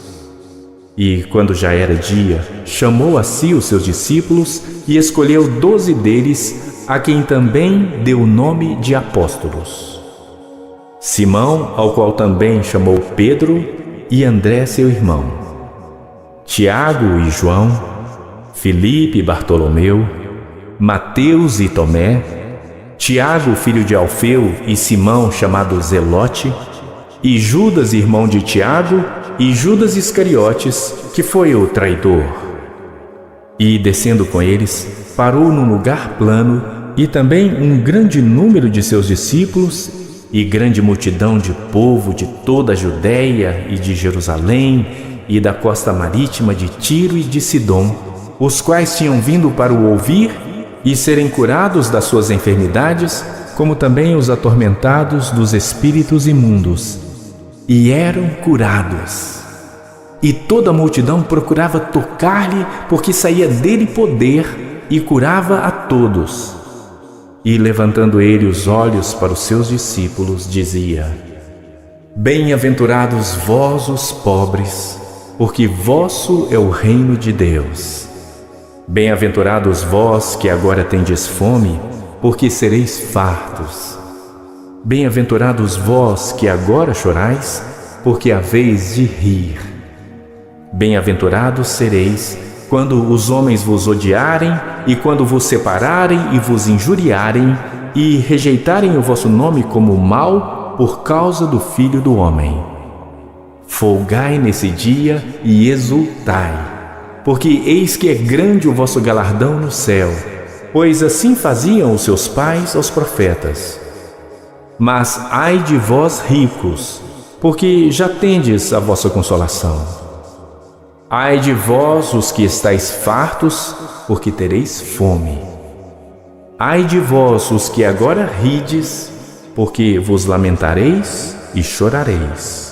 E quando já era dia, chamou a si os seus discípulos e escolheu 12 deles, a quem também deu o nome de apóstolos: Simão, ao qual também chamou Pedro, e André seu irmão, Tiago e João, Filipe e Bartolomeu, Mateus e Tomé, Tiago filho de Alfeu e Simão chamado Zelote, e Judas irmão de Tiago, e Judas Iscariotes, que foi o traidor. E descendo com eles, parou num lugar plano, e também um grande número de seus discípulos, e grande multidão de povo de toda a Judéia e de Jerusalém, e da costa marítima de Tiro e de Sidom, os quais tinham vindo para o ouvir e serem curados das suas enfermidades, como também os atormentados dos espíritos imundos. E eram curados. E toda a multidão procurava tocar-lhe, porque saía dele poder, e curava a todos. E levantando ele os olhos para os seus discípulos, dizia: bem-aventurados vós os pobres, porque vosso é o reino de Deus. Bem-aventurados vós que agora tendes fome, porque sereis fartos. Bem-aventurados vós que agora chorais, porque haveis de rir. Bem-aventurados sereis quando os homens vos odiarem, e quando vos separarem e vos injuriarem, e rejeitarem o vosso nome como mal por causa do Filho do Homem. Folgai nesse dia e exultai, porque eis que é grande o vosso galardão no céu, pois assim faziam os seus pais aos profetas. Mas ai de vós ricos, porque já tendes a vossa consolação. Ai de vós os que estáis fartos, porque tereis fome. Ai de vós os que agora rides, porque vos lamentareis e chorareis.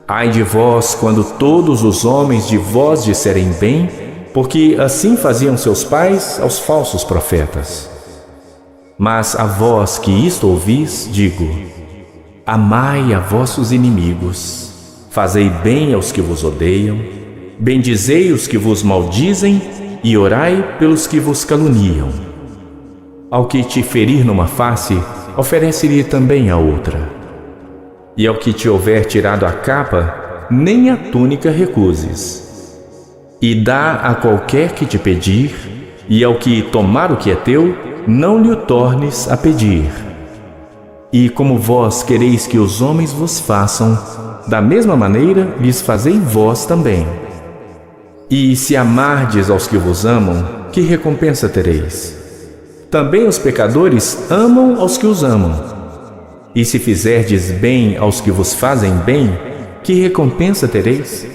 Ai de vós quando todos os homens de vós disserem bem, porque assim faziam seus pais aos falsos profetas. Mas a vós que isto ouvis, digo: amai a vossos inimigos, fazei bem aos que vos odeiam, bendizei os que vos maldizem e orai pelos que vos caluniam. Ao que te ferir numa face, oferece-lhe também a outra. E ao que te houver tirado a capa, nem a túnica recuses. E dá a qualquer que te pedir, e ao que tomar o que é teu, não lhe o tornes a pedir. E como vós quereis que os homens vos façam, da mesma maneira lhes fazei vós também. E se amardes aos que vos amam, que recompensa tereis? Também os pecadores amam aos que os amam. E se fizerdes bem aos que vos fazem bem, que recompensa tereis?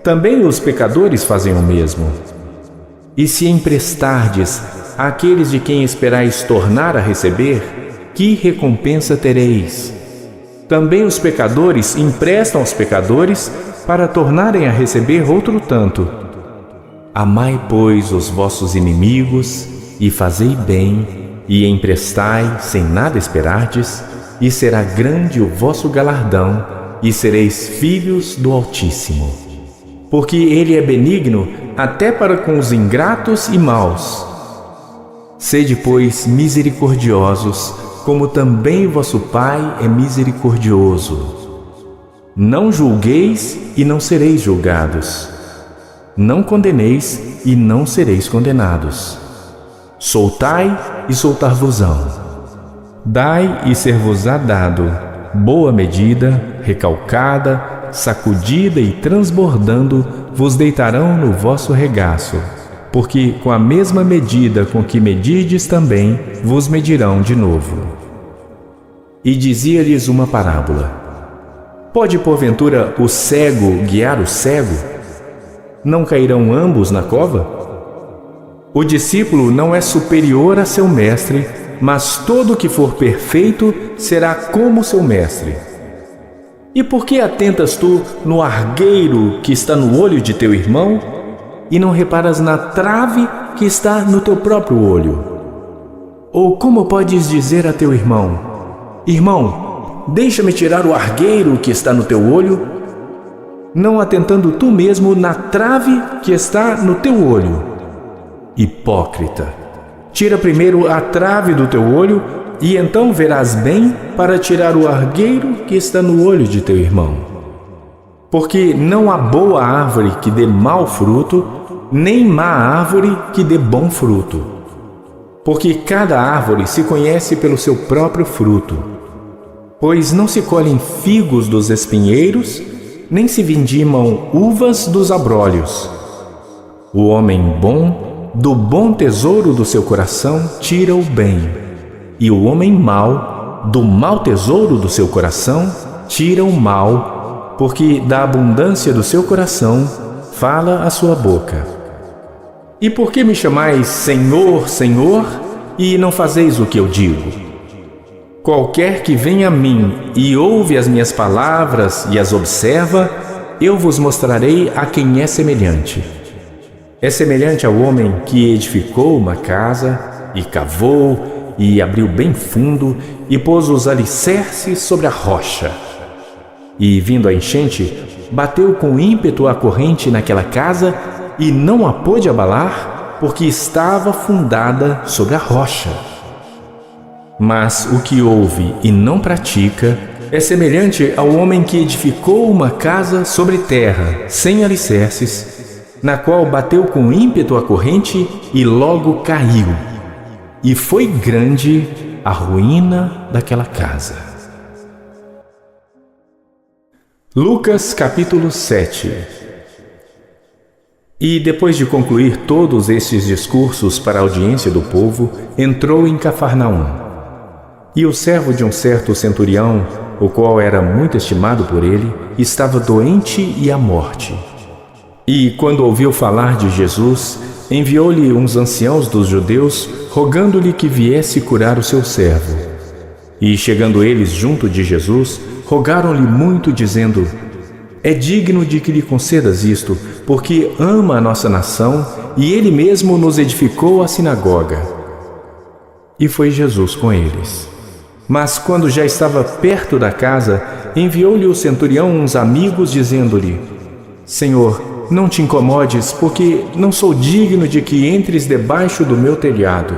Também os pecadores fazem o mesmo. E se emprestardes àqueles de quem esperais tornar a receber, que recompensa tereis? Também os pecadores emprestam aos pecadores para tornarem a receber outro tanto. Amai, pois, os vossos inimigos, e fazei bem, e emprestai, sem nada esperardes, e será grande o vosso galardão, e sereis filhos do Altíssimo. Porque Ele é benigno até para com os ingratos e maus. Sede, pois, misericordiosos, como também vosso Pai é misericordioso. Não julgueis e não sereis julgados. Não condeneis e não sereis condenados. Soltai e soltar-vos-ão. Dai e ser-vos-á dado, boa medida, recalcada, sacudida e transbordando, vos deitarão no vosso regaço, porque com a mesma medida com que medirdes também, vos medirão de novo. E dizia-lhes uma parábola: Pode porventura o cego guiar o cego? Não cairão ambos na cova? O discípulo não é superior a seu mestre, mas todo que for perfeito será como seu mestre. E por que atentas tu no argueiro que está no olho de teu irmão, e não reparas na trave que está no teu próprio olho? Ou como podes dizer a teu irmão: Irmão, deixa-me tirar o argueiro que está no teu olho, não atentando tu mesmo na trave que está no teu olho? Hipócrita, tira primeiro a trave do teu olho, e então verás bem para tirar o argueiro que está no olho de teu irmão. Porque não há boa árvore que dê mau fruto, nem má árvore que dê bom fruto. Porque cada árvore se conhece pelo seu próprio fruto. Pois não se colhem figos dos espinheiros, nem se vindimam uvas dos abrolhos. O homem bom, do bom tesouro do seu coração, tira o bem, e o homem mau, do mau tesouro do seu coração, tira o mal, porque da abundância do seu coração fala a sua boca. E por que me chamais Senhor, Senhor, e não fazeis o que eu digo? Qualquer que vem a mim e ouve as minhas palavras e as observa, eu vos mostrarei a quem é semelhante. É semelhante ao homem que edificou uma casa, e cavou, e abriu bem fundo, e pôs os alicerces sobre a rocha. E, vindo a enchente, bateu com ímpeto a corrente naquela casa, e não a pôde abalar, porque estava fundada sobre a rocha. Mas o que ouve e não pratica é semelhante ao homem que edificou uma casa sobre terra, sem alicerces, na qual bateu com ímpeto a corrente e logo caiu. E foi grande a ruína daquela casa. Lucas capítulo 7. E depois de concluir todos estes discursos para a audiência do povo, entrou em Cafarnaum. E o servo de um certo centurião, o qual era muito estimado por ele, estava doente e à morte. E, quando ouviu falar de Jesus, enviou-lhe uns anciãos dos judeus, rogando-lhe que viesse curar o seu servo. E, chegando eles junto de Jesus, rogaram-lhe muito, dizendo: É digno de que lhe concedas isto, porque ama a nossa nação, e ele mesmo nos edificou a sinagoga. E foi Jesus com eles. Mas, quando já estava perto da casa, enviou-lhe o centurião uns amigos, dizendo-lhe: Senhor, não te incomodes, porque não sou digno de que entres debaixo do meu telhado.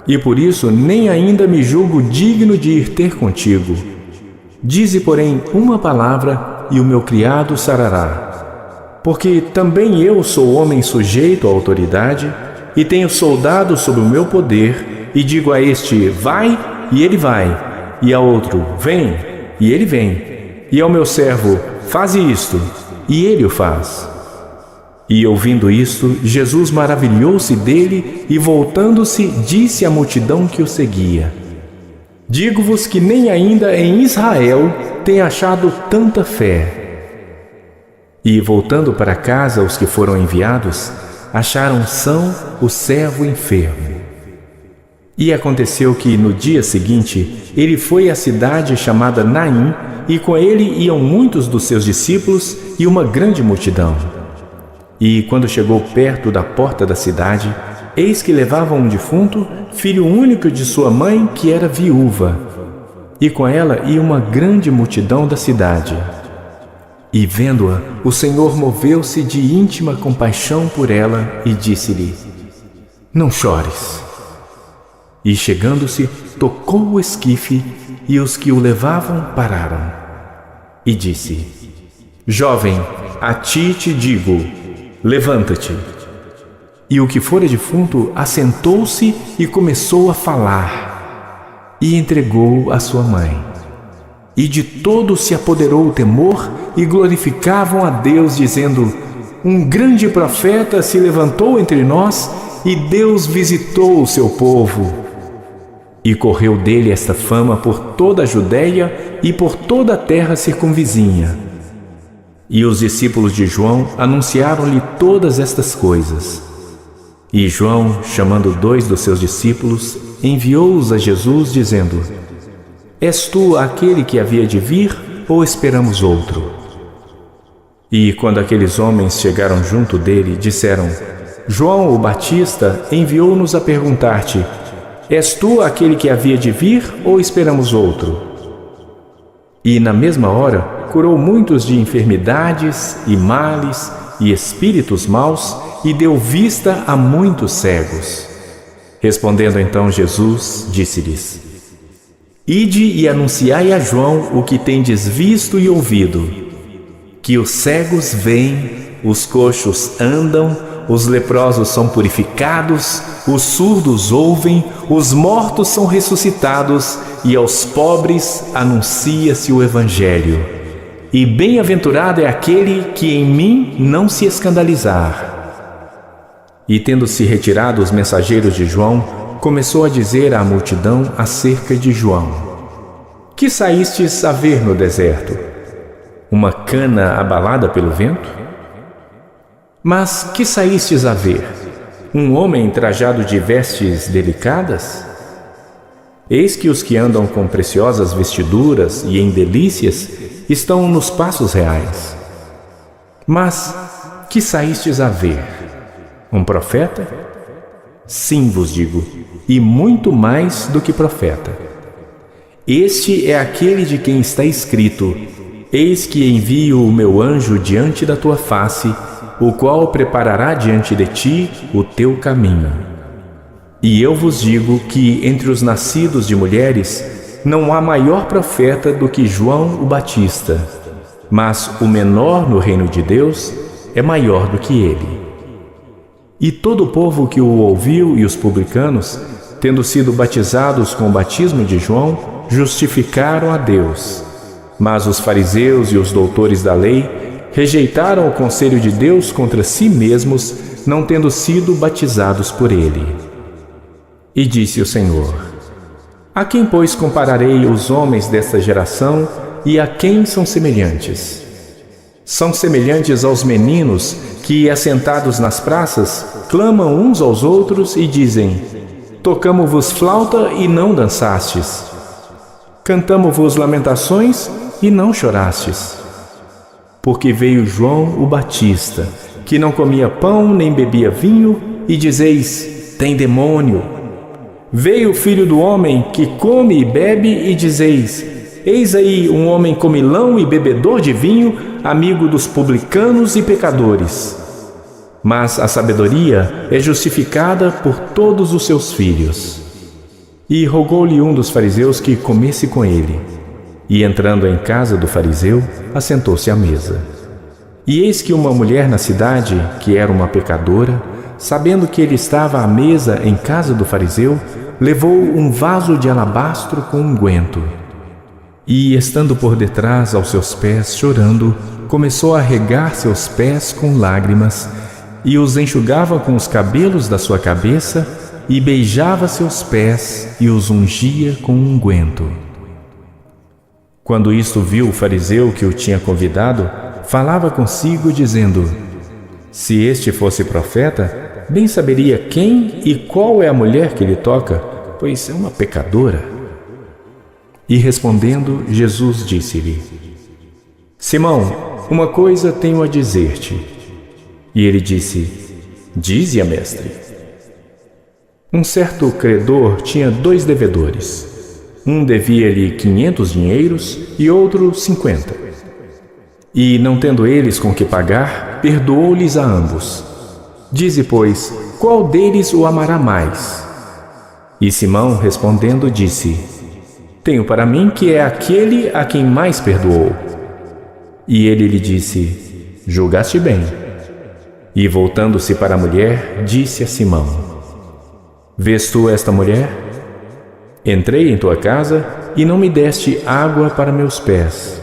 E por isso nem ainda me julgo digno de ir ter contigo. Dize, porém, uma palavra, e o meu criado sarará. Porque também eu sou homem sujeito à autoridade, e tenho soldados sob o meu poder, e digo a este: vai, e ele vai, e a outro: vem, e ele vem, e ao meu servo: faze isto, e ele o faz. E ouvindo isto, Jesus maravilhou-se dele e, voltando-se, disse à multidão que o seguia: Digo-vos que nem ainda em Israel tem achado tanta fé. E, voltando para casa os que foram enviados, acharam são o servo enfermo. E aconteceu que, no dia seguinte, ele foi à cidade chamada Naim, e com ele iam muitos dos seus discípulos e uma grande multidão. E quando chegou perto da porta da cidade, eis que levavam um defunto, filho único de sua mãe, que era viúva. E com ela ia uma grande multidão da cidade. E vendo-a, o Senhor moveu-se de íntima compaixão por ela e disse-lhe: Não chores. E chegando-se, tocou o esquife, e os que o levavam pararam. E disse: Jovem, a ti te digo, levanta-te. E o que fora defunto assentou-se e começou a falar, e entregou a sua mãe. E de todos se apoderou o temor, e glorificavam a Deus, dizendo: Um grande profeta se levantou entre nós, e Deus visitou o seu povo. E correu dele esta fama por toda a Judéia e por toda a terra circunvizinha. E os discípulos de João anunciaram-lhe todas estas coisas. E João, chamando 2 dos seus discípulos, enviou-os a Jesus, dizendo: És tu aquele que havia de vir, ou esperamos outro? E quando aqueles homens chegaram junto dele, disseram: João o Batista enviou-nos a perguntar-te: És tu aquele que havia de vir, ou esperamos outro? E na mesma hora curou muitos de enfermidades e males e espíritos maus, e deu vista a muitos cegos. Respondendo então Jesus, disse-lhes: Ide e anunciai a João o que tendes visto e ouvido, que os cegos veem, os coxos andam, os leprosos são purificados, os surdos ouvem, os mortos são ressuscitados, e aos pobres anuncia-se o Evangelho. E bem-aventurado é aquele que em mim não se escandalizar. E tendo-se retirado os mensageiros de João, começou a dizer à multidão acerca de João: Que saístes a ver no deserto? Uma cana abalada pelo vento? Mas que saístes a ver? Um homem trajado de vestes delicadas? Eis que os que andam com preciosas vestiduras e em delícias estão nos passos reais. Mas que saístes a ver? Um profeta? Sim, vos digo, e muito mais do que profeta. Este é aquele de quem está escrito: Eis que envio o meu anjo diante da tua face, o qual preparará diante de ti o teu caminho. E eu vos digo que entre os nascidos de mulheres não há maior profeta do que João o Batista, mas o menor no reino de Deus é maior do que ele. E todo o povo que o ouviu e os publicanos, tendo sido batizados com o batismo de João, justificaram a Deus. Mas os fariseus e os doutores da lei rejeitaram o conselho de Deus contra si mesmos, não tendo sido batizados por ele. E disse o Senhor: A quem, pois, compararei os homens desta geração, e a quem são semelhantes? São semelhantes aos meninos que, assentados nas praças, clamam uns aos outros e dizem: Tocamo-vos flauta e não dançastes. Cantamo-vos lamentações e não chorastes. Porque veio João o Batista, que não comia pão nem bebia vinho, e dizeis: Tem demônio. Veio o Filho do Homem, que come e bebe, e dizeis: Eis aí um homem comilão e bebedor de vinho, amigo dos publicanos e pecadores. Mas a sabedoria é justificada por todos os seus filhos. E rogou-lhe um dos fariseus que comesse com ele. E entrando em casa do fariseu, assentou-se à mesa. E eis que uma mulher na cidade, que era uma pecadora, sabendo que ele estava à mesa em casa do fariseu, levou um vaso de alabastro com unguento. E, estando por detrás aos seus pés, chorando, começou a regar seus pés com lágrimas, e os enxugava com os cabelos da sua cabeça, e beijava seus pés, e os ungia com unguento. Quando isto viu o fariseu que o tinha convidado, falava consigo, dizendo: Se este fosse profeta, bem saberia quem e qual é a mulher que lhe toca, pois é uma pecadora. E respondendo, Jesus disse-lhe: Simão, uma coisa tenho a dizer-te. E ele disse: Dize-a, mestre. Um certo credor tinha 2 devedores. Um devia-lhe 500 dinheiros e outro 50. E, não tendo eles com que pagar, perdoou-lhes a ambos. Dize, pois, qual deles o amará mais? E Simão, respondendo, disse: Tenho para mim que é aquele a quem mais perdoou. E ele lhe disse: Julgaste bem. E voltando-se para a mulher, disse a Simão: Vês tu esta mulher? Entrei em tua casa e não me deste água para meus pés,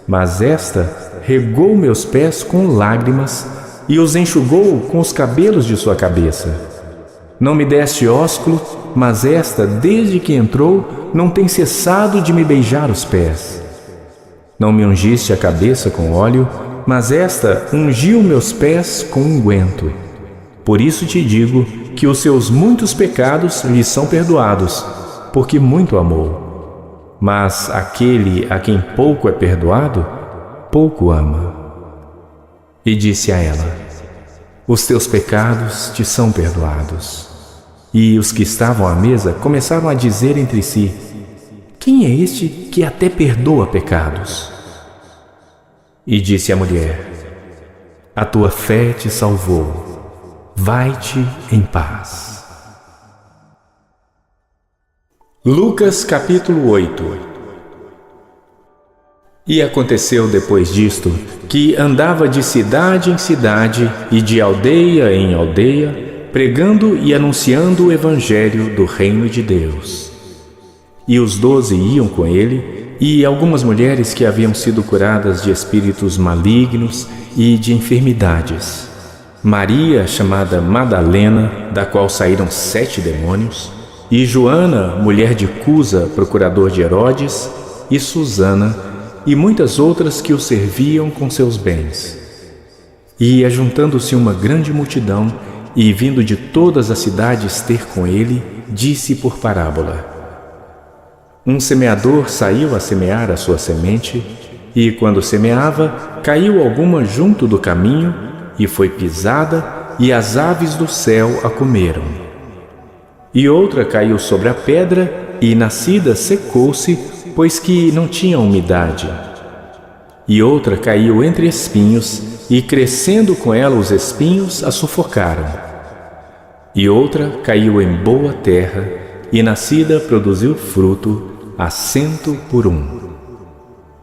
mas esta regou meus pés com lágrimas e os enxugou com os cabelos de sua cabeça. Não me deste ósculo, mas esta, desde que entrou, não tem cessado de me beijar os pés. Não me ungiste a cabeça com óleo, mas esta ungiu meus pés com unguento. Por isso te digo que os seus muitos pecados lhe são perdoados, porque muito amou. Mas aquele a quem pouco é perdoado, pouco ama. E disse a ela: Os teus pecados te são perdoados. E os que estavam à mesa começaram a dizer entre si: Quem é este que até perdoa pecados? E disse a mulher: A tua fé te salvou. Vai-te em paz. Lucas capítulo 8. E aconteceu depois disto, que andava de cidade em cidade e de aldeia em aldeia, pregando e anunciando o evangelho do reino de Deus. E os 12 iam com ele, e algumas mulheres que haviam sido curadas de espíritos malignos e de enfermidades. Maria, chamada Madalena, da qual saíram 7 demônios, e Joana, mulher de Cusa, procurador de Herodes, e Susana, e muitas outras que o serviam com seus bens. E, ajuntando-se uma grande multidão, e vindo de todas as cidades ter com ele, disse por parábola: Um semeador saiu a semear a sua semente, e quando semeava, caiu alguma junto do caminho, e foi pisada, e as aves do céu a comeram. E outra caiu sobre a pedra, e nascida secou-se, pois que não tinha umidade. E outra caiu entre espinhos, e crescendo com ela os espinhos a sufocaram. E outra caiu em boa terra, e nascida produziu fruto, a 100 por 1.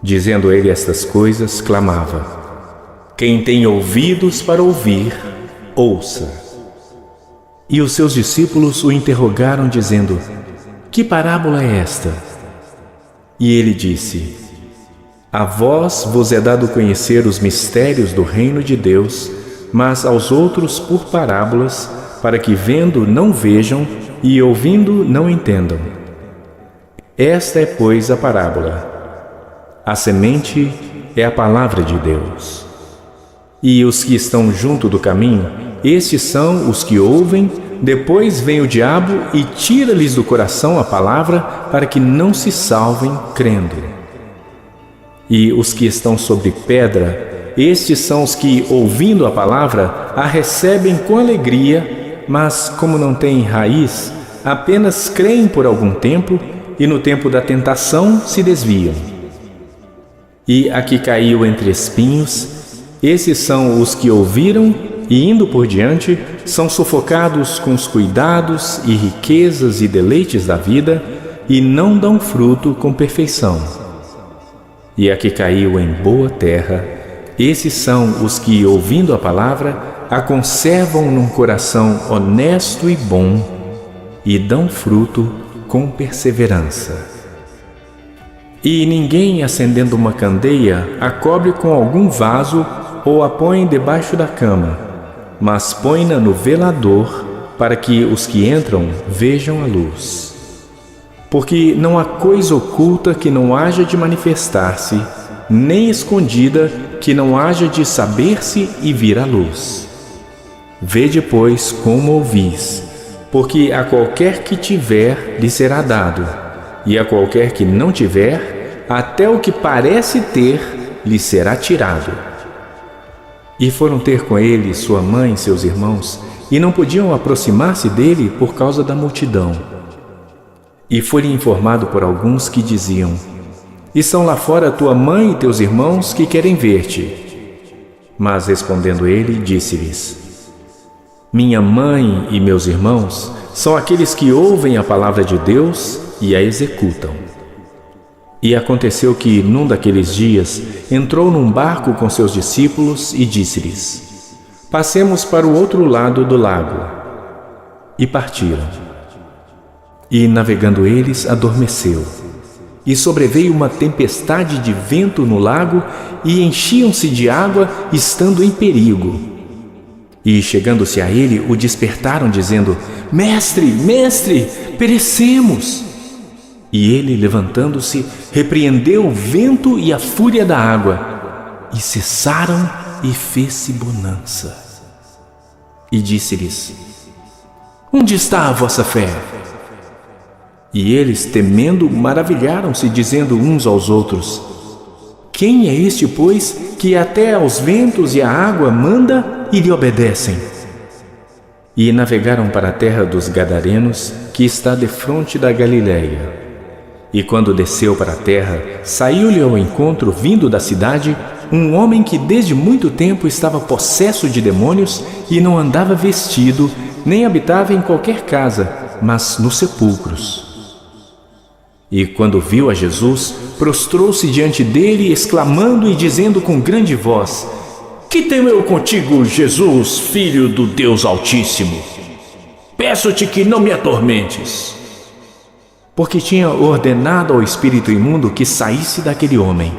Dizendo ele estas coisas, clamava: Quem tem ouvidos para ouvir, ouça. E os seus discípulos o interrogaram, dizendo: Que parábola é esta? E ele disse: A vós vos é dado conhecer os mistérios do reino de Deus, mas aos outros por parábolas, para que vendo não vejam e ouvindo não entendam. Esta é, pois, a parábola. A semente é a palavra de Deus. E os que estão junto do caminho, estes são os que ouvem, depois vem o diabo e tira-lhes do coração a palavra, para que não se salvem crendo. E os que estão sobre pedra, estes são os que, ouvindo a palavra, a recebem com alegria, mas como não têm raiz, apenas creem por algum tempo, e no tempo da tentação se desviam. E a que caiu entre espinhos, esses são os que ouviram e, indo por diante, são sufocados com os cuidados e riquezas e deleites da vida, e não dão fruto com perfeição. E a que caiu em boa terra, esses são os que, ouvindo a palavra, a conservam num coração honesto e bom, e dão fruto com perseverança. E ninguém, acendendo uma candeia, a cobre com algum vaso ou a põe debaixo da cama, mas põe-na no velador, para que os que entram vejam a luz. Porque não há coisa oculta que não haja de manifestar-se, nem escondida que não haja de saber-se e vir à luz. Vede, pois, como ouvis, porque a qualquer que tiver lhe será dado, e a qualquer que não tiver, até o que parece ter lhe será tirado. E foram ter com ele sua mãe e seus irmãos, e não podiam aproximar-se dele por causa da multidão. E foi-lhe informado por alguns que diziam: estão lá fora tua mãe e teus irmãos que querem ver-te. Mas respondendo ele, disse-lhes: minha mãe e meus irmãos são aqueles que ouvem a palavra de Deus e a executam. E aconteceu que, num daqueles dias, entrou num barco com seus discípulos e disse-lhes: passemos para o outro lado do lago. E partiram. E, navegando eles, adormeceu. E sobreveio uma tempestade de vento no lago, e enchiam-se de água, estando em perigo. E, chegando-se a ele, o despertaram, dizendo: mestre, mestre, perecemos! E ele, levantando-se, repreendeu o vento e a fúria da água, e cessaram, e fez-se bonança. E disse-lhes: onde está a vossa fé? E eles, temendo, maravilharam-se, dizendo uns aos outros: quem é este, pois, que até aos ventos e à água manda e lhe obedecem? E navegaram para a terra dos Gadarenos, que está defronte da Galileia. E quando desceu para a terra, saiu-lhe ao encontro, vindo da cidade, um homem que desde muito tempo estava possesso de demônios e não andava vestido, nem habitava em qualquer casa, mas nos sepulcros. E quando viu a Jesus, prostrou-se diante dele, exclamando e dizendo com grande voz: que tenho eu contigo, Jesus, Filho do Deus Altíssimo? Peço-te que não me atormentes. Porque tinha ordenado ao espírito imundo que saísse daquele homem,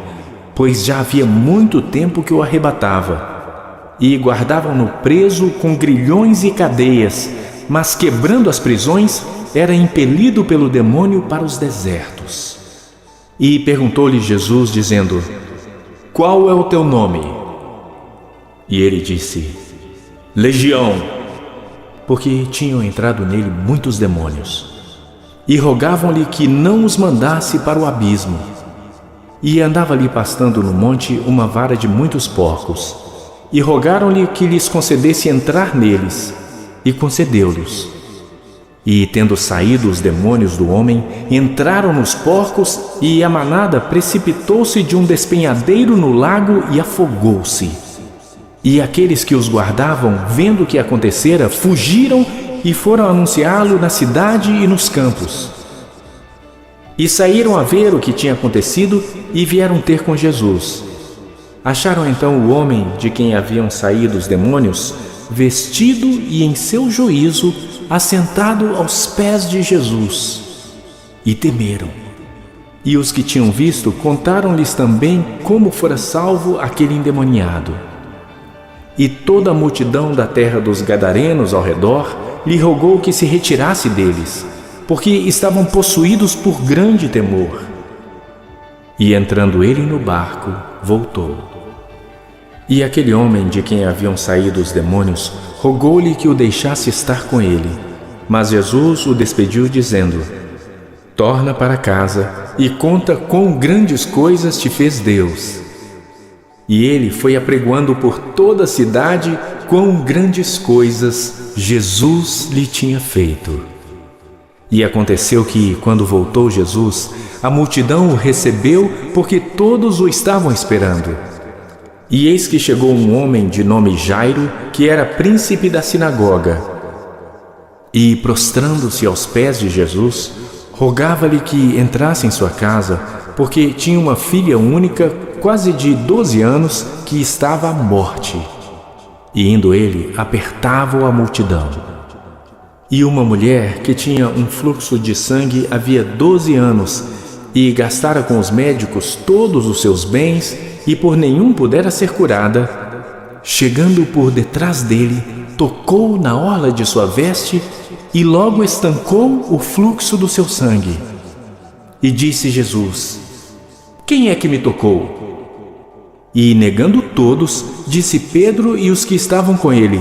pois já havia muito tempo que o arrebatava. E guardavam-no preso com grilhões e cadeias, mas quebrando as prisões, era impelido pelo demônio para os desertos. E perguntou-lhe Jesus, dizendo: qual é o teu nome? E ele disse: Legião, porque tinham entrado nele muitos demônios. E rogavam-lhe que não os mandasse para o abismo. E andava ali pastando no monte uma vara de muitos porcos. E rogaram-lhe que lhes concedesse entrar neles. E concedeu-lhes. E, tendo saído os demônios do homem, entraram nos porcos, e a manada precipitou-se de um despenhadeiro no lago e afogou-se. E aqueles que os guardavam, vendo o que acontecera, fugiram e foram anunciá-lo na cidade e nos campos. E saíram a ver o que tinha acontecido e vieram ter com Jesus. Acharam então o homem de quem haviam saído os demônios, vestido e em seu juízo, assentado aos pés de Jesus. E temeram. E os que tinham visto contaram-lhes também como fora salvo aquele endemoniado. E toda a multidão da terra dos Gadarenos ao redor lhe rogou que se retirasse deles, porque estavam possuídos por grande temor. E entrando ele no barco, voltou. E aquele homem de quem haviam saído os demônios rogou-lhe que o deixasse estar com ele. Mas Jesus o despediu, dizendo: torna para casa e conta quão grandes coisas te fez Deus. E ele foi apregoando por toda a cidade quão grandes coisas Jesus lhe tinha feito. E aconteceu que, quando voltou Jesus, a multidão o recebeu, porque todos o estavam esperando. E eis que chegou um homem de nome Jairo, que era príncipe da sinagoga. E, prostrando-se aos pés de Jesus, rogava-lhe que entrasse em sua casa, porque tinha uma filha única, quase de 12 anos, que estava à morte. E indo ele, apertava-o a multidão. E uma mulher que tinha um fluxo de sangue havia 12 anos, e gastara com os médicos todos os seus bens, e por nenhum pudera ser curada, chegando por detrás dele, tocou na orla de sua veste, e logo estancou o fluxo do seu sangue. E disse Jesus: quem é que me tocou? E, negando todos, disse Pedro e os que estavam com ele: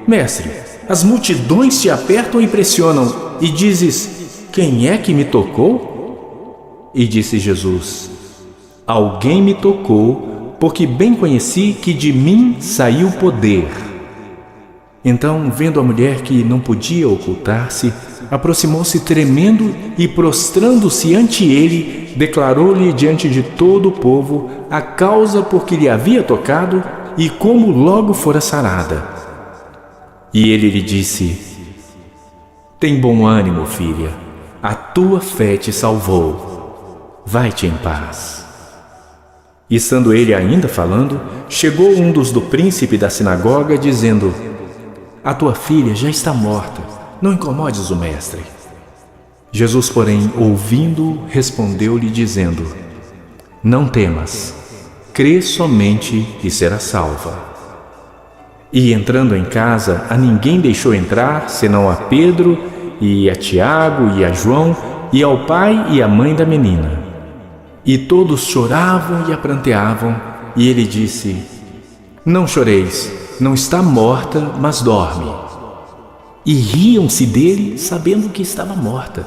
Mestre, as multidões te apertam e pressionam, e dizes: quem é que me tocou? E disse Jesus: alguém me tocou, porque bem conheci que de mim saiu poder. Então, vendo a mulher que não podia ocultar-se, aproximou-se tremendo e, prostrando-se ante ele, declarou-lhe diante de todo o povo a causa por que lhe havia tocado e como logo fora sarada. E ele lhe disse: tem bom ânimo, filha, a tua fé te salvou. Vai-te em paz. E estando ele ainda falando, chegou um dos do príncipe da sinagoga, dizendo: a tua filha já está morta, não incomodes o mestre. Jesus, porém, ouvindo, respondeu-lhe dizendo: não temas, crê somente e serás salva. E entrando em casa, a ninguém deixou entrar, senão a Pedro, e a Tiago, e a João, e ao pai e à mãe da menina. E todos choravam e a pranteavam, e ele disse: não choreis, não está morta, mas dorme. E riam-se dele, sabendo que estava morta.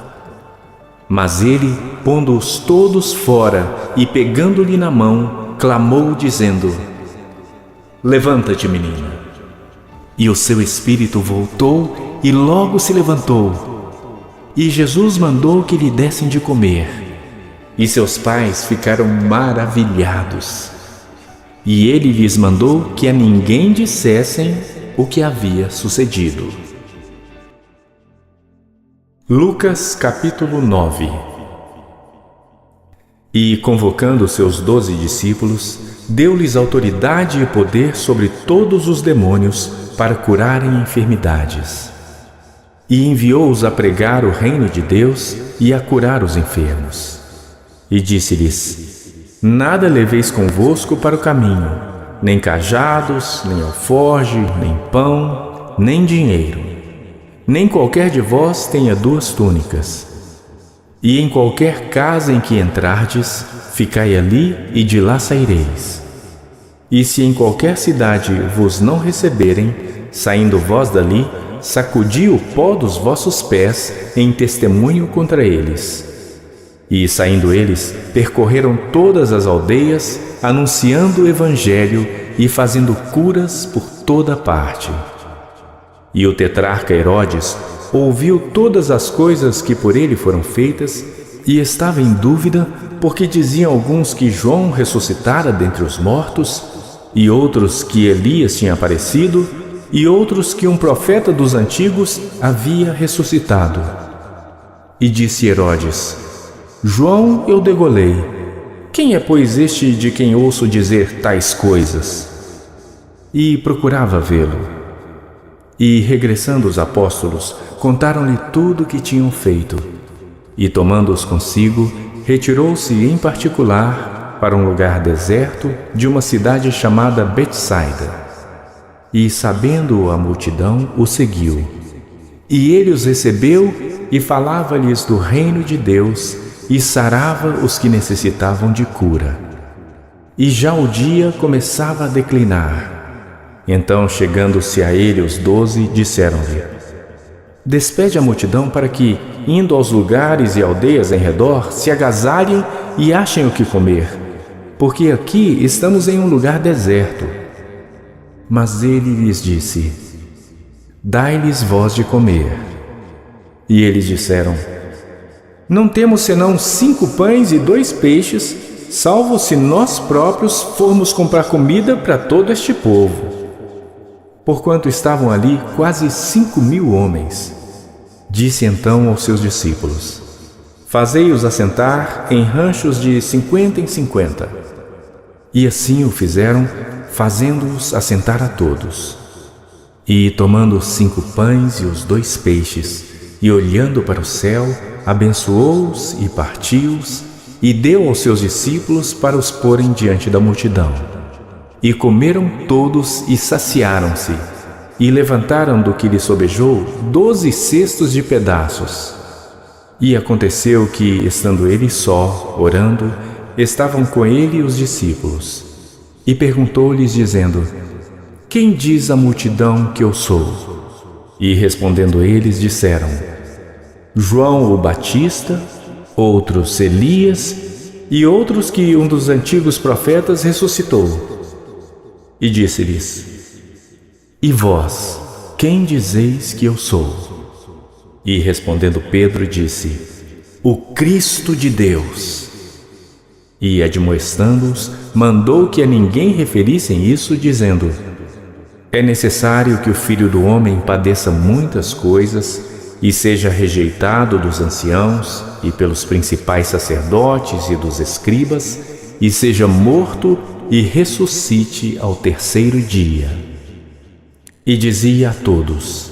Mas ele, pondo-os todos fora e pegando-lhe na mão, clamou, dizendo: levanta-te, menina. E o seu espírito voltou e logo se levantou. E Jesus mandou que lhe dessem de comer. E seus pais ficaram maravilhados. E ele lhes mandou que a ninguém dissessem o que havia sucedido. Lucas capítulo 9. E convocando seus 12 discípulos, deu-lhes autoridade e poder sobre todos os demônios para curarem enfermidades. E enviou-os a pregar o reino de Deus e a curar os enfermos. E disse-lhes: nada leveis convosco para o caminho, nem cajados, nem alforge, nem pão, nem dinheiro. Nem qualquer de vós tenha 2 túnicas. E em qualquer casa em que entrardes, ficai ali e de lá saireis. E se em qualquer cidade vos não receberem, saindo vós dali, sacudi o pó dos vossos pés em testemunho contra eles. E saindo eles, percorreram todas as aldeias, anunciando o evangelho e fazendo curas por toda parte. E o tetrarca Herodes ouviu todas as coisas que por ele foram feitas e estava em dúvida, porque diziam alguns que João ressuscitara dentre os mortos, e outros que Elias tinha aparecido, e outros que um profeta dos antigos havia ressuscitado. E disse Herodes: João eu degolei. Quem é, pois, este de quem ouço dizer tais coisas? E procurava vê-lo. E, regressando os apóstolos, contaram-lhe tudo o que tinham feito. E, tomando-os consigo, retirou-se em particular para um lugar deserto de uma cidade chamada Betsaida. E, sabendo-o a multidão, o seguiu. E ele os recebeu e falava-lhes do reino de Deus e sarava os que necessitavam de cura. E já o dia começava a declinar. Então, chegando-se a ele os 12, disseram-lhe: Despede a multidão para que, indo aos lugares e aldeias em redor, se agasalhem e achem o que comer, porque aqui estamos em um lugar deserto. Mas ele lhes disse: Dai-lhes vós de comer. E eles disseram: Não temos senão 5 pães e 2 peixes, salvo se nós próprios formos comprar comida para todo este povo. Porquanto estavam ali quase 5.000 homens. Disse então aos seus discípulos: Fazei-os assentar em ranchos de 50 em 50. E assim o fizeram, fazendo-os assentar a todos. E tomando os 5 pães e os 2 peixes, e olhando para o céu, abençoou-os e partiu-os, e deu aos seus discípulos para os porem diante da multidão. E comeram todos e saciaram-se, e levantaram do que lhe sobejou 12 cestos de pedaços. E aconteceu que, estando ele só, orando, estavam com ele os discípulos. E perguntou-lhes, dizendo: Quem diz a multidão que eu sou? E respondendo eles, disseram: João o Batista, outros Elias, e outros que um dos antigos profetas ressuscitou. E disse-lhes: E vós, quem dizeis que eu sou? E respondendo Pedro disse: O Cristo de Deus. E admoestando-os, mandou que a ninguém referissem isso, dizendo: É necessário que o Filho do Homem padeça muitas coisas e seja rejeitado dos anciãos e pelos principais sacerdotes e dos escribas, e seja morto e ressuscite ao terceiro dia. E dizia a todos: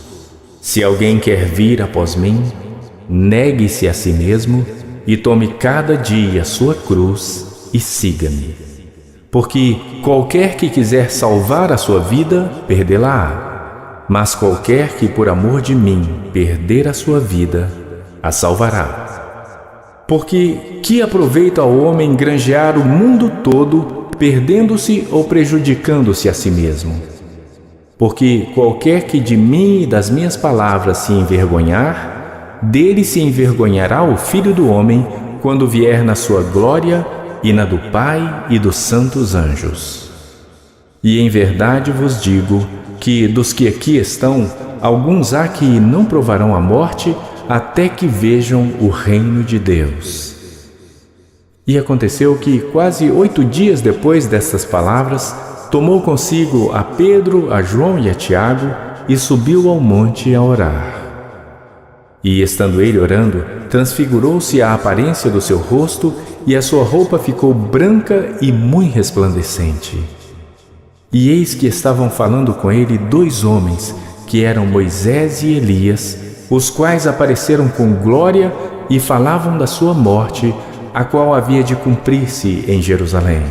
Se alguém quer vir após mim, negue-se a si mesmo e tome cada dia a sua cruz e siga-me. Porque qualquer que quiser salvar a sua vida, perdê-la-á. Mas qualquer que por amor de mim perder a sua vida, a salvará. Porque que aproveita ao homem granjear o mundo todo, perdendo-se ou prejudicando-se a si mesmo? Porque qualquer que de mim e das minhas palavras se envergonhar, dele se envergonhará o Filho do Homem, quando vier na sua glória e na do Pai e dos santos anjos. E em verdade vos digo que dos que aqui estão, alguns há que não provarão a morte até que vejam o reino de Deus. E aconteceu que, quase 8 dias depois destas palavras, tomou consigo a Pedro, a João e a Tiago e subiu ao monte a orar. E estando ele orando, transfigurou-se a aparência do seu rosto e a sua roupa ficou branca e muito resplandecente. E eis que estavam falando com ele 2 homens, que eram Moisés e Elias, os quais apareceram com glória e falavam da sua morte, a qual havia de cumprir-se em Jerusalém.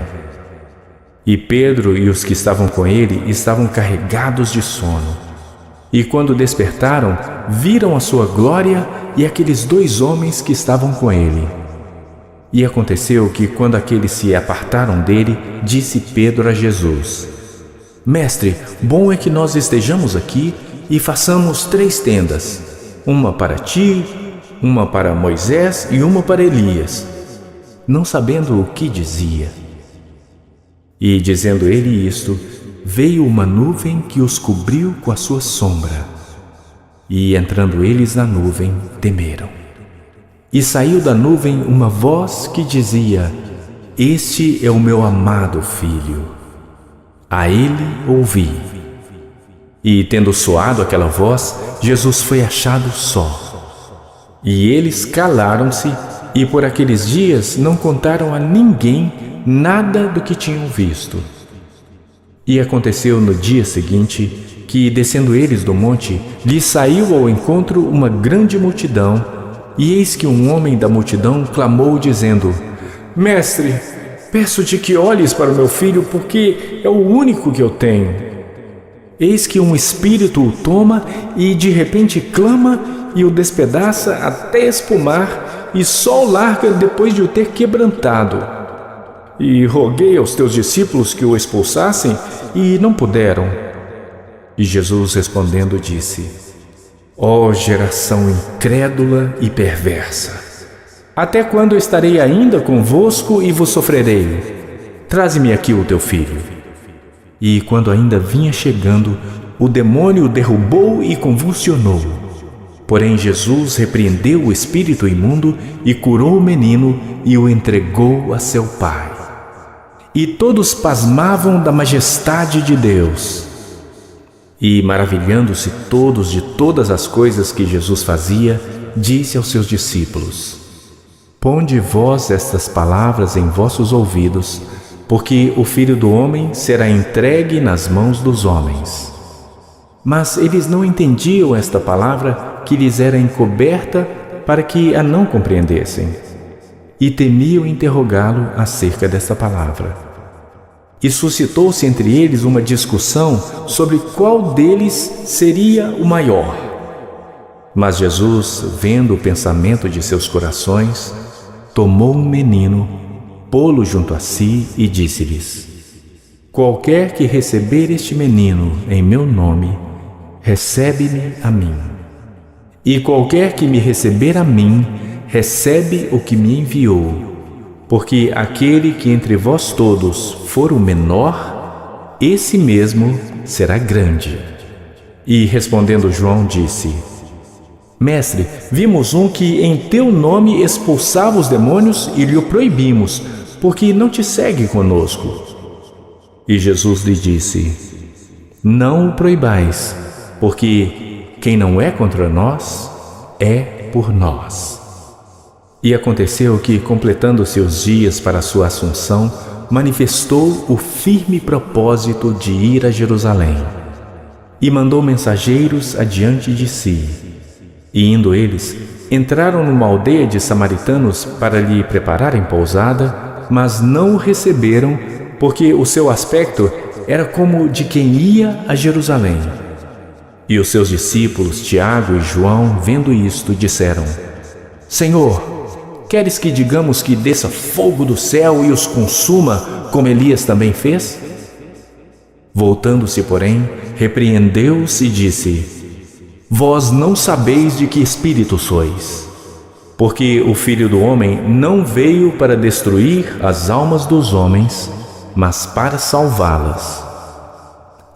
E Pedro e os que estavam com ele estavam carregados de sono. E quando despertaram, viram a sua glória e aqueles 2 homens que estavam com ele. E aconteceu que, quando aqueles se apartaram dele, disse Pedro a Jesus: Mestre, bom é que nós estejamos aqui e façamos 3 tendas, uma para ti, uma para Moisés e uma para Elias. Não sabendo o que dizia. E dizendo ele isto, veio uma nuvem que os cobriu com a sua sombra. E entrando eles na nuvem, temeram. E saiu da nuvem uma voz que dizia: Este é o meu amado Filho. A ele ouvi. E tendo soado aquela voz, Jesus foi achado só. E eles calaram-se, e por aqueles dias não contaram a ninguém nada do que tinham visto. E aconteceu no dia seguinte que, descendo eles do monte, lhes saiu ao encontro uma grande multidão, e eis que um homem da multidão clamou, dizendo: Mestre, peço-te que olhes para o meu filho, porque é o único que eu tenho. Eis que um espírito o toma e de repente clama e o despedaça até espumar, e só o larga depois de o ter quebrantado. E roguei aos teus discípulos que o expulsassem, e não puderam. E Jesus respondendo disse: Ó geração incrédula e perversa, até quando estarei ainda convosco e vos sofrerei? Traze-me aqui o teu filho. E quando ainda vinha chegando, o demônio o derrubou e convulsionou. Porém Jesus repreendeu o espírito imundo e curou o menino e o entregou a seu pai. E todos pasmavam da majestade de Deus. E, maravilhando-se todos de todas as coisas que Jesus fazia, disse aos seus discípulos: Ponde vós estas palavras em vossos ouvidos, porque o Filho do Homem será entregue nas mãos dos homens. Mas eles não entendiam esta palavra que lhes era encoberta, para que a não compreendessem. E temiam interrogá-lo acerca desta palavra. E suscitou-se entre eles uma discussão sobre qual deles seria o maior. Mas Jesus, vendo o pensamento de seus corações, tomou um menino, pô-lo junto a si e disse-lhes: Qualquer que receber este menino em meu nome, recebe-me a mim. E qualquer que me receber a mim, recebe o que me enviou. Porque aquele que entre vós todos for o menor, esse mesmo será grande. E respondendo João disse: Mestre, vimos um que em teu nome expulsava os demônios e lhe o proibimos, porque não te segue conosco. E Jesus lhe disse: Não o proibais, porque quem não é contra nós, é por nós. E aconteceu que, completando-se os dias para a sua assunção, manifestou o firme propósito de ir a Jerusalém. E mandou mensageiros adiante de si. E indo eles, entraram numa aldeia de samaritanos para lhe prepararem pousada, mas não o receberam, porque o seu aspecto era como de quem ia a Jerusalém. E os seus discípulos, Tiago e João, vendo isto, disseram: Senhor, queres que digamos que desça fogo do céu e os consuma, como Elias também fez? Voltando-se, porém, repreendeu-os e disse: Vós não sabeis de que espírito sois, porque o Filho do Homem não veio para destruir as almas dos homens, mas para salvá-las.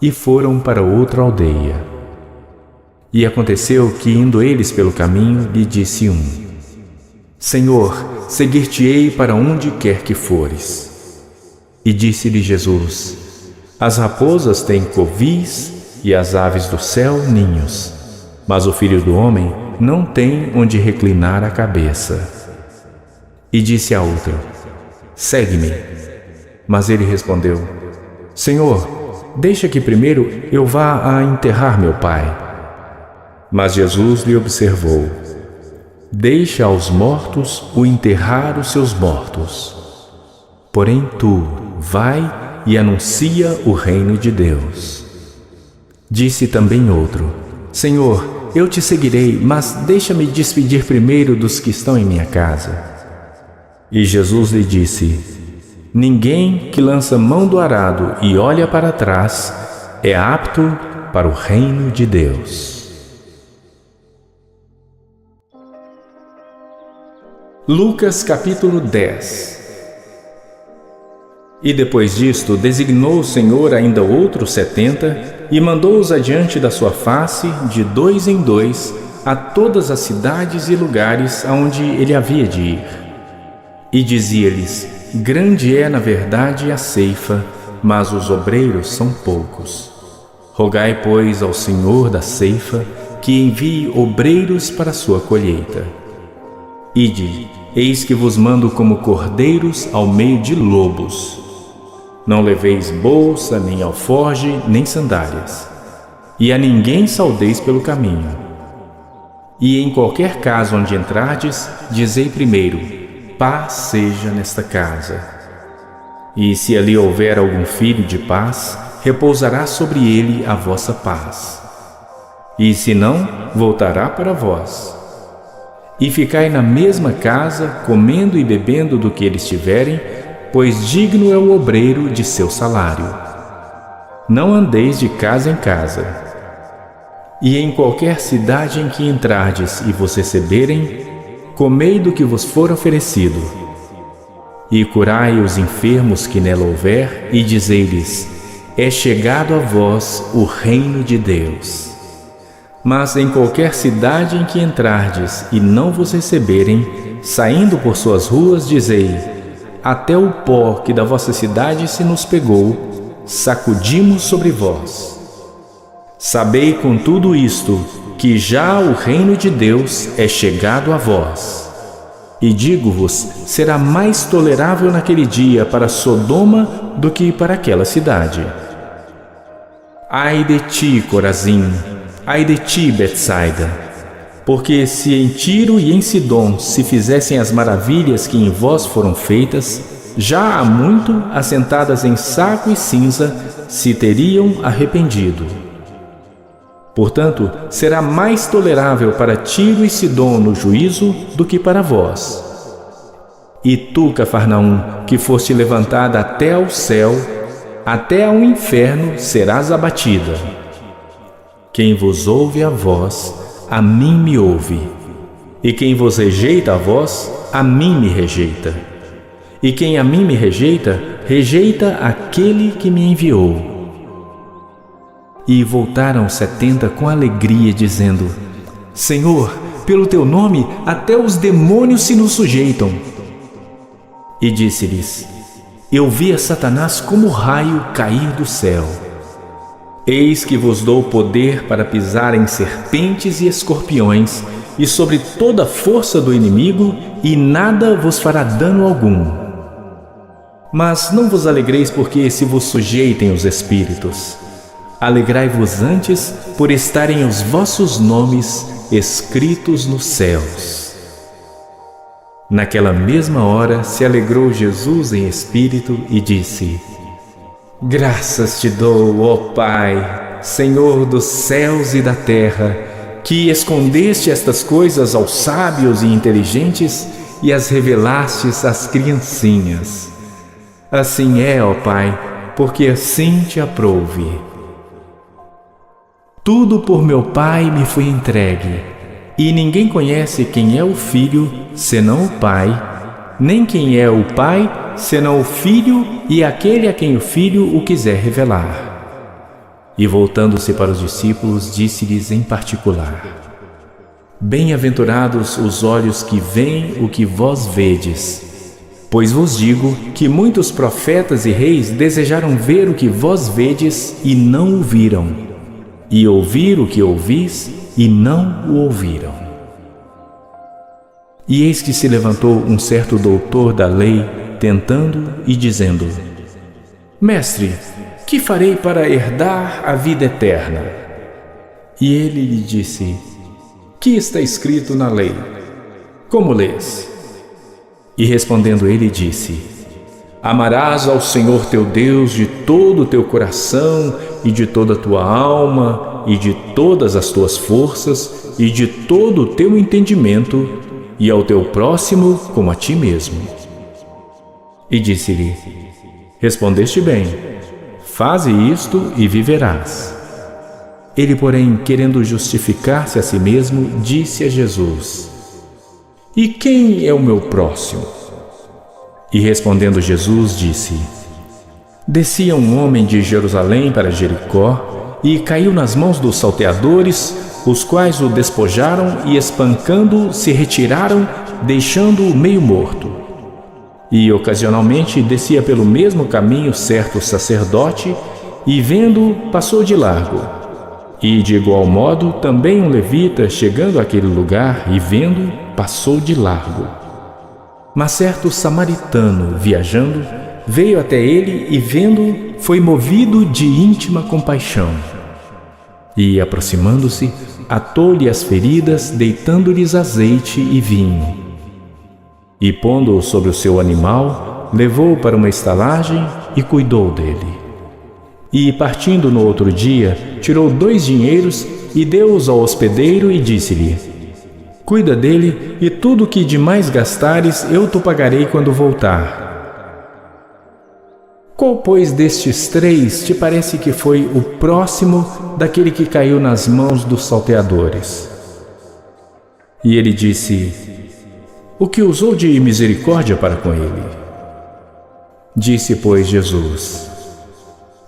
E foram para outra aldeia. E aconteceu que, indo eles pelo caminho, lhe disse um: Senhor, seguir-te-ei para onde quer que fores. E disse-lhe Jesus: As raposas têm covis e as aves do céu ninhos, mas o Filho do Homem não tem onde reclinar a cabeça. E disse a outro: Segue-me. Mas ele respondeu: Senhor, deixa que primeiro eu vá a enterrar meu pai. Mas Jesus lhe observou: Deixa aos mortos o enterrar os seus mortos. Porém tu, vai e anuncia o reino de Deus. Disse também outro: Senhor, eu te seguirei, mas deixa-me despedir primeiro dos que estão em minha casa. E Jesus lhe disse: Ninguém que lança mão do arado e olha para trás é apto para o reino de Deus. Lucas capítulo 10. E depois disto designou o Senhor ainda outros 70 e mandou-os adiante da sua face, de 2 em 2, a todas as cidades e lugares aonde ele havia de ir. E dizia-lhes: Grande é na verdade a ceifa, mas os obreiros são poucos. Rogai, pois, ao Senhor da ceifa que envie obreiros para a sua colheita. Ide, eis que vos mando como cordeiros ao meio de lobos. Não leveis bolsa, nem alforge, nem sandálias. E a ninguém saudeis pelo caminho. E em qualquer casa onde entrardes, dizei primeiro: paz seja nesta casa. E se ali houver algum filho de paz, repousará sobre ele a vossa paz. E se não, voltará para vós. E ficai na mesma casa, comendo e bebendo do que eles tiverem, pois digno é o obreiro de seu salário. Não andeis de casa em casa. E em qualquer cidade em que entrardes e vos receberem, comei do que vos for oferecido. E curai os enfermos que nela houver, e dizei-lhes: é chegado a vós o reino de Deus. Mas em qualquer cidade em que entrardes e não vos receberem, saindo por suas ruas, dizei: até o pó que da vossa cidade se nos pegou, sacudimos sobre vós. Sabei com tudo isto, que já o reino de Deus é chegado a vós. E digo-vos, será mais tolerável naquele dia para Sodoma do que para aquela cidade. Ai de ti, Corazim! Ai de ti, Betsaida! Porque se em Tiro e em Sidom se fizessem as maravilhas que em vós foram feitas, já há muito, assentadas em saco e cinza, se teriam arrependido. Portanto, será mais tolerável para Tiro e Sidom no juízo do que para vós. E tu, Cafarnaum, que foste levantada até ao céu, até ao inferno serás abatida. Quem vos ouve a vós, a mim me ouve. E quem vos rejeita a vós, a mim me rejeita. E quem a mim me rejeita, rejeita aquele que me enviou. E voltaram 70 com alegria, dizendo: Senhor, pelo teu nome até os demônios se nos sujeitam. E disse-lhes: Eu vi a Satanás como raio cair do céu. Eis que vos dou poder para pisar em serpentes e escorpiões, e sobre toda a força do inimigo, e nada vos fará dano algum. Mas não vos alegreis porque se vos sujeitem os espíritos. Alegrai-vos antes por estarem os vossos nomes escritos nos céus. Naquela mesma hora se alegrou Jesus em espírito e disse: Graças te dou, ó Pai, Senhor dos céus e da terra, que escondeste estas coisas aos sábios e inteligentes e as revelastes às criancinhas. Assim é, ó Pai, porque assim te aprouve. Tudo por meu Pai me foi entregue, e ninguém conhece quem é o Filho, senão o Pai, nem quem é o Pai, senão o Filho e aquele a quem o Filho o quiser revelar. E voltando-se para os discípulos, disse-lhes em particular: Bem-aventurados os olhos que veem o que vós vedes, pois vos digo que muitos profetas e reis desejaram ver o que vós vedes e não o viram, e ouvir o que ouvis e não o ouviram. E eis que se levantou um certo doutor da lei, tentando e dizendo: Mestre, que farei para herdar a vida eterna? E ele lhe disse: Que está escrito na lei? Como lês? E respondendo ele disse: Amarás ao Senhor teu Deus de todo o teu coração e de toda a tua alma e de todas as tuas forças e de todo o teu entendimento, e ao teu próximo como a ti mesmo. E disse-lhe: Respondeste bem, faze isto e viverás. Ele, porém, querendo justificar-se a si mesmo, disse a Jesus: E quem é o meu próximo? E respondendo Jesus, disse: Descia um homem de Jerusalém para Jericó e caiu nas mãos dos salteadores, os quais o despojaram e, espancando, se retiraram, deixando-o meio morto. E ocasionalmente descia pelo mesmo caminho certo sacerdote, e vendo-o, passou de largo. E de igual modo também um levita, chegando àquele lugar e vendo, passou de largo. Mas certo samaritano, viajando, veio até ele e vendo, foi movido de íntima compaixão. E, aproximando-se, atou-lhe as feridas, deitando-lhes azeite e vinho. E, pondo-o sobre o seu animal, levou-o para uma estalagem e cuidou dele. E, partindo no outro dia, tirou 2 dinheiros e deu-os ao hospedeiro e disse-lhe: Cuida dele, e tudo o que demais gastares eu te pagarei quando voltar. Qual, pois, destes 3 te parece que foi o próximo daquele que caiu nas mãos dos salteadores? E ele disse: O que usou de misericórdia para com ele? Disse, pois, Jesus: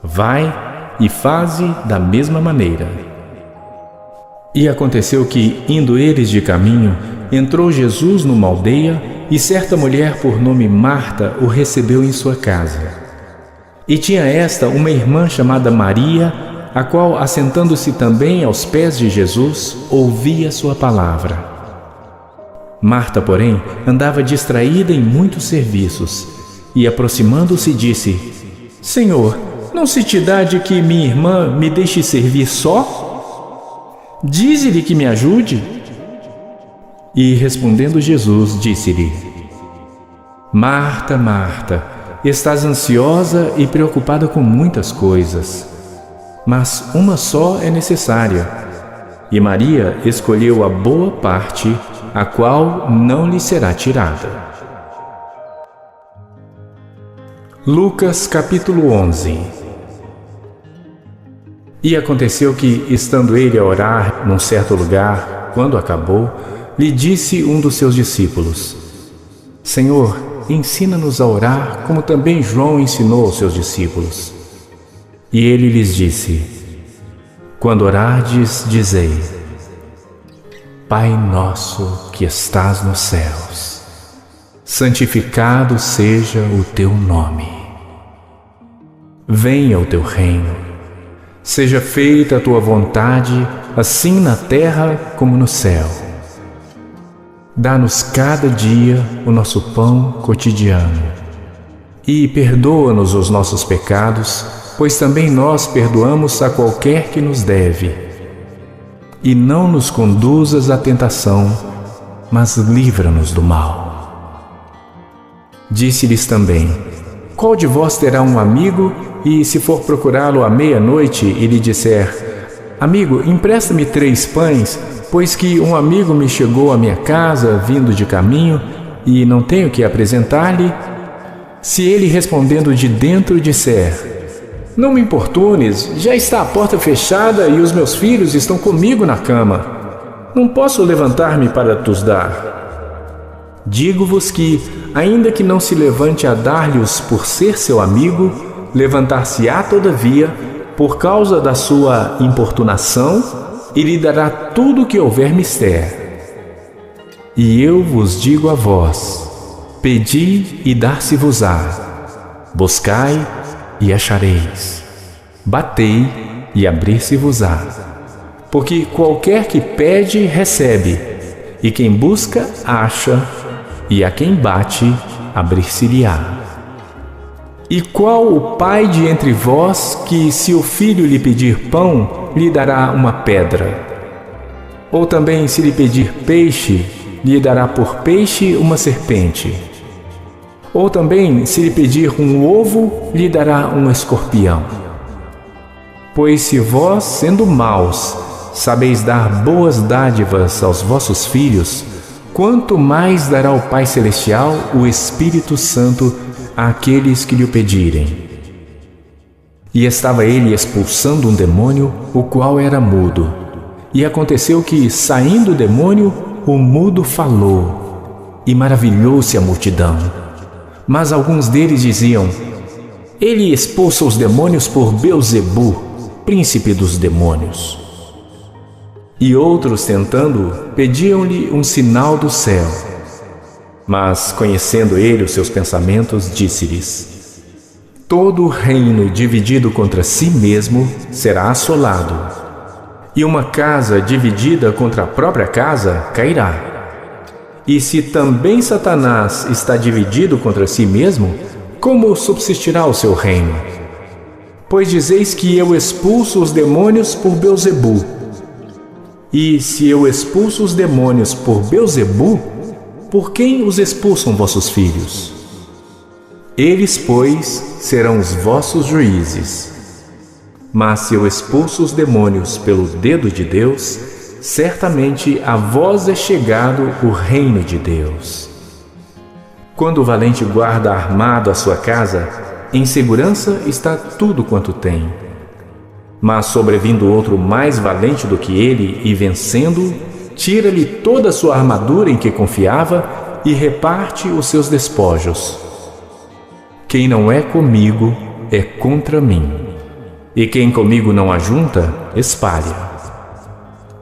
Vai e faze da mesma maneira. E aconteceu que, indo eles de caminho, entrou Jesus numa aldeia, e certa mulher por nome Marta o recebeu em sua casa. E tinha esta uma irmã chamada Maria, a qual, assentando-se também aos pés de Jesus, ouvia sua palavra. Marta, porém, andava distraída em muitos serviços, e aproximando-se disse: Senhor, não se te dá de que minha irmã me deixe servir só? Dize-lhe que me ajude. E respondendo Jesus, disse-lhe: Marta, Marta, estás ansiosa e preocupada com muitas coisas, mas uma só é necessária. E Maria escolheu a boa parte, a qual não lhe será tirada. Lucas capítulo 11. E aconteceu que, estando ele a orar num certo lugar, quando acabou, lhe disse um dos seus discípulos: Senhor, ensina-nos a orar, como também João ensinou aos seus discípulos. E ele lhes disse: Quando orardes, dizei: Pai nosso que estás nos céus, santificado seja o teu nome. Venha o teu reino. Seja feita a tua vontade, assim na terra como no céu. Dá-nos cada dia o nosso pão cotidiano. E perdoa-nos os nossos pecados, pois também nós perdoamos a qualquer que nos deve. E não nos conduzas à tentação, mas livra-nos do mal. Disse-lhes também: Qual de vós terá um amigo, e se for procurá-lo à meia-noite e lhe disser: Amigo, empresta-me 3 pães, pois que um amigo me chegou à minha casa, vindo de caminho, e não tenho que apresentar-lhe? Se ele respondendo de dentro disser: Não me importunes, já está a porta fechada e os meus filhos estão comigo na cama. Não posso levantar-me para tos dar. Digo-vos que, ainda que não se levante a dar-lhes por ser seu amigo, levantar-se-á todavia, por causa da sua importunação, e lhe dará tudo o que houver mister. E eu vos digo a vós: pedi e dar-se-vos-á, buscai e achareis, batei e abrir-se-vos-á. Porque qualquer que pede, recebe, e quem busca, acha, e a quem bate, abrir-se-lhe-á. E qual o pai de entre vós que, se o filho lhe pedir pão, lhe dará uma pedra? Ou também, se lhe pedir peixe, lhe dará por peixe uma serpente? Ou também, se lhe pedir um ovo, lhe dará um escorpião? Pois se vós, sendo maus, sabeis dar boas dádivas aos vossos filhos, quanto mais dará o Pai Celestial o Espírito Santo àqueles que lhe o pedirem. E estava ele expulsando um demônio, o qual era mudo. E aconteceu que, saindo o demônio, o mudo falou, e maravilhou-se a multidão. Mas alguns deles diziam: Ele expulsa os demônios por Beelzebu, príncipe dos demônios. E outros, tentando, pediam-lhe um sinal do céu. Mas, conhecendo ele os seus pensamentos, disse-lhes: Todo reino dividido contra si mesmo será assolado, e uma casa dividida contra a própria casa cairá. E se também Satanás está dividido contra si mesmo, como subsistirá o seu reino? Pois dizeis que eu expulso os demônios por Beelzebu. E se eu expulso os demônios por Beelzebu, por quem os expulsam vossos filhos? Eles, pois, serão os vossos juízes. Mas se eu expulso os demônios pelo dedo de Deus, certamente a vós é chegado o reino de Deus. Quando o valente guarda armado a sua casa, em segurança está tudo quanto tem. Mas sobrevindo outro mais valente do que ele, e vencendo, tira-lhe toda a sua armadura em que confiava e reparte os seus despojos. Quem não é comigo é contra mim, e quem comigo não ajunta, espalha.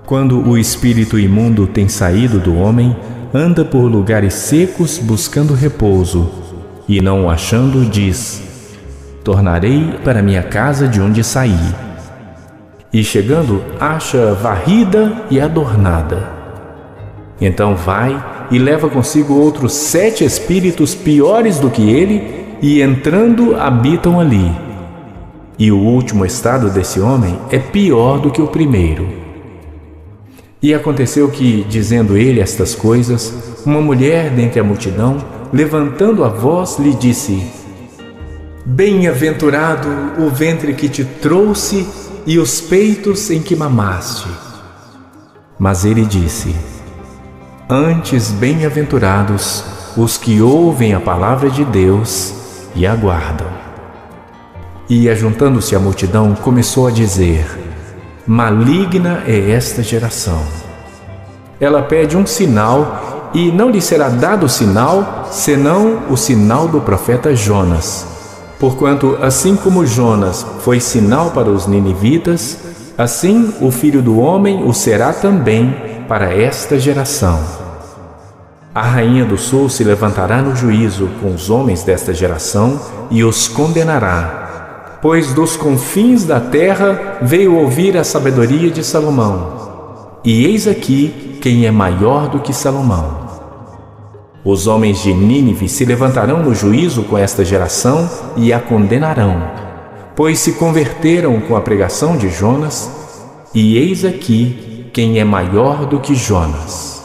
Quando o espírito imundo tem saído do homem, anda por lugares secos buscando repouso, e não o achando, diz: Tornarei para minha casa de onde saí. E chegando, acha varrida e adornada. Então vai e leva consigo outros 7 espíritos piores do que ele, e entrando habitam ali. E o último estado desse homem é pior do que o primeiro. E aconteceu que, dizendo ele estas coisas, uma mulher dentre a multidão, levantando a voz, lhe disse: Bem-aventurado o ventre que te trouxe e os peitos em que mamaste. Mas ele disse: Antes bem-aventurados os que ouvem a palavra de Deus e aguardam. E, ajuntando-se a multidão, começou a dizer: Maligna é esta geração. Ela pede um sinal, e não lhe será dado sinal, senão o sinal do profeta Jonas. Porquanto, assim como Jonas foi sinal para os ninivitas, assim o Filho do Homem o será também para esta geração. A rainha do sul se levantará no juízo com os homens desta geração e os condenará, pois dos confins da terra veio ouvir a sabedoria de Salomão. E eis aqui quem é maior do que Salomão. Os homens de Nínive se levantarão no juízo com esta geração e a condenarão, pois se converteram com a pregação de Jonas, e eis aqui quem é maior do que Jonas.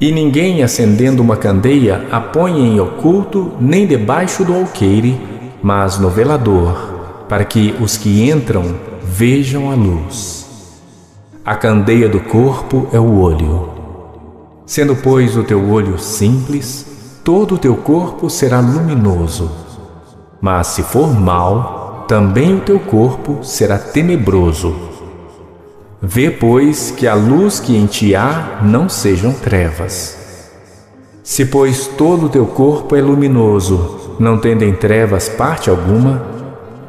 E ninguém, acendendo uma candeia, a põe em oculto, nem debaixo do alqueire, mas no velador, para que os que entram vejam a luz. A candeia do corpo é o olho. Sendo, pois, o teu olho simples, todo o teu corpo será luminoso. Mas se for mau, também o teu corpo será tenebroso. Vê, pois, que a luz que em ti há não sejam trevas. Se, pois, todo o teu corpo é luminoso, não tendo em trevas parte alguma,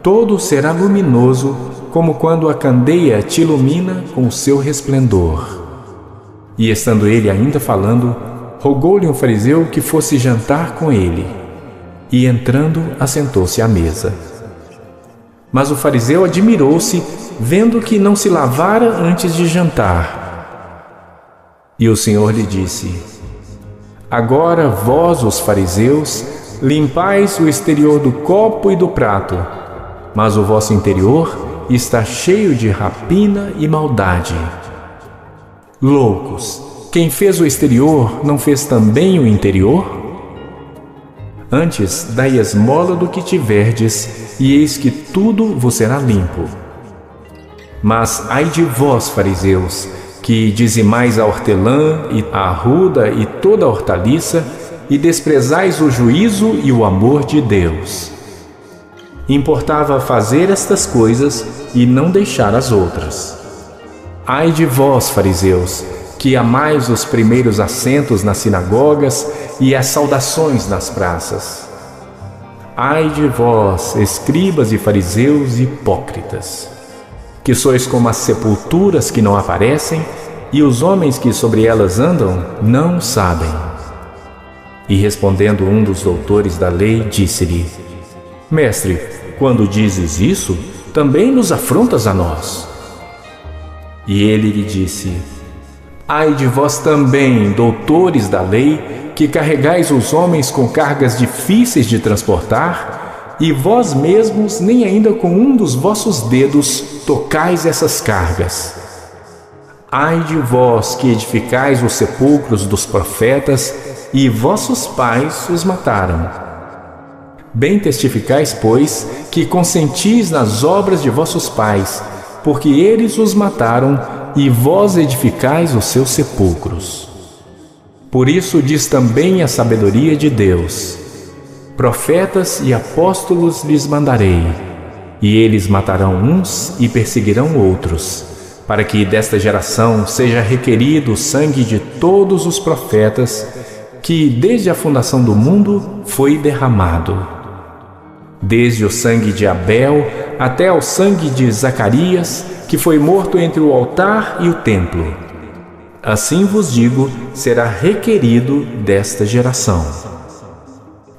todo será luminoso, como quando a candeia te ilumina com o seu resplendor. E estando ele ainda falando, rogou-lhe um fariseu que fosse jantar com ele. E entrando, assentou-se à mesa. Mas o fariseu admirou-se, vendo que não se lavara antes de jantar. E o Senhor lhe disse: Agora vós, os fariseus, limpais o exterior do copo e do prato, mas o vosso interior está cheio de rapina e maldade. Loucos, quem fez o exterior não fez também o interior? Antes, dai esmola do que tiverdes, e eis que tudo vos será limpo. Mas ai de vós, fariseus, que dizimais a hortelã e a arruda e toda a hortaliça, e desprezais o juízo e o amor de Deus. Importava fazer estas coisas e não deixar as outras. Ai de vós, fariseus, que amais os primeiros assentos nas sinagogas e as saudações nas praças. Ai de vós, escribas e fariseus hipócritas, que sois como as sepulturas que não aparecem, e os homens que sobre elas andam não sabem. E respondendo um dos doutores da lei, disse-lhe: Mestre, quando dizes isso, também nos afrontas a nós. E ele lhe disse: Ai de vós também, doutores da lei, que carregais os homens com cargas difíceis de transportar, e vós mesmos nem ainda com um dos vossos dedos tocais essas cargas. Ai de vós que edificais os sepulcros dos profetas, e vossos pais os mataram. Bem testificais, pois, que consentis nas obras de vossos pais, porque eles os mataram, e vós edificais os seus sepulcros. Por isso diz também a sabedoria de Deus: Profetas e apóstolos lhes mandarei, e eles matarão uns e perseguirão outros, para que desta geração seja requerido o sangue de todos os profetas, que desde a fundação do mundo foi derramado, desde o sangue de Abel até ao sangue de Zacarias, que foi morto entre o altar e o templo. Assim vos digo, será requerido desta geração.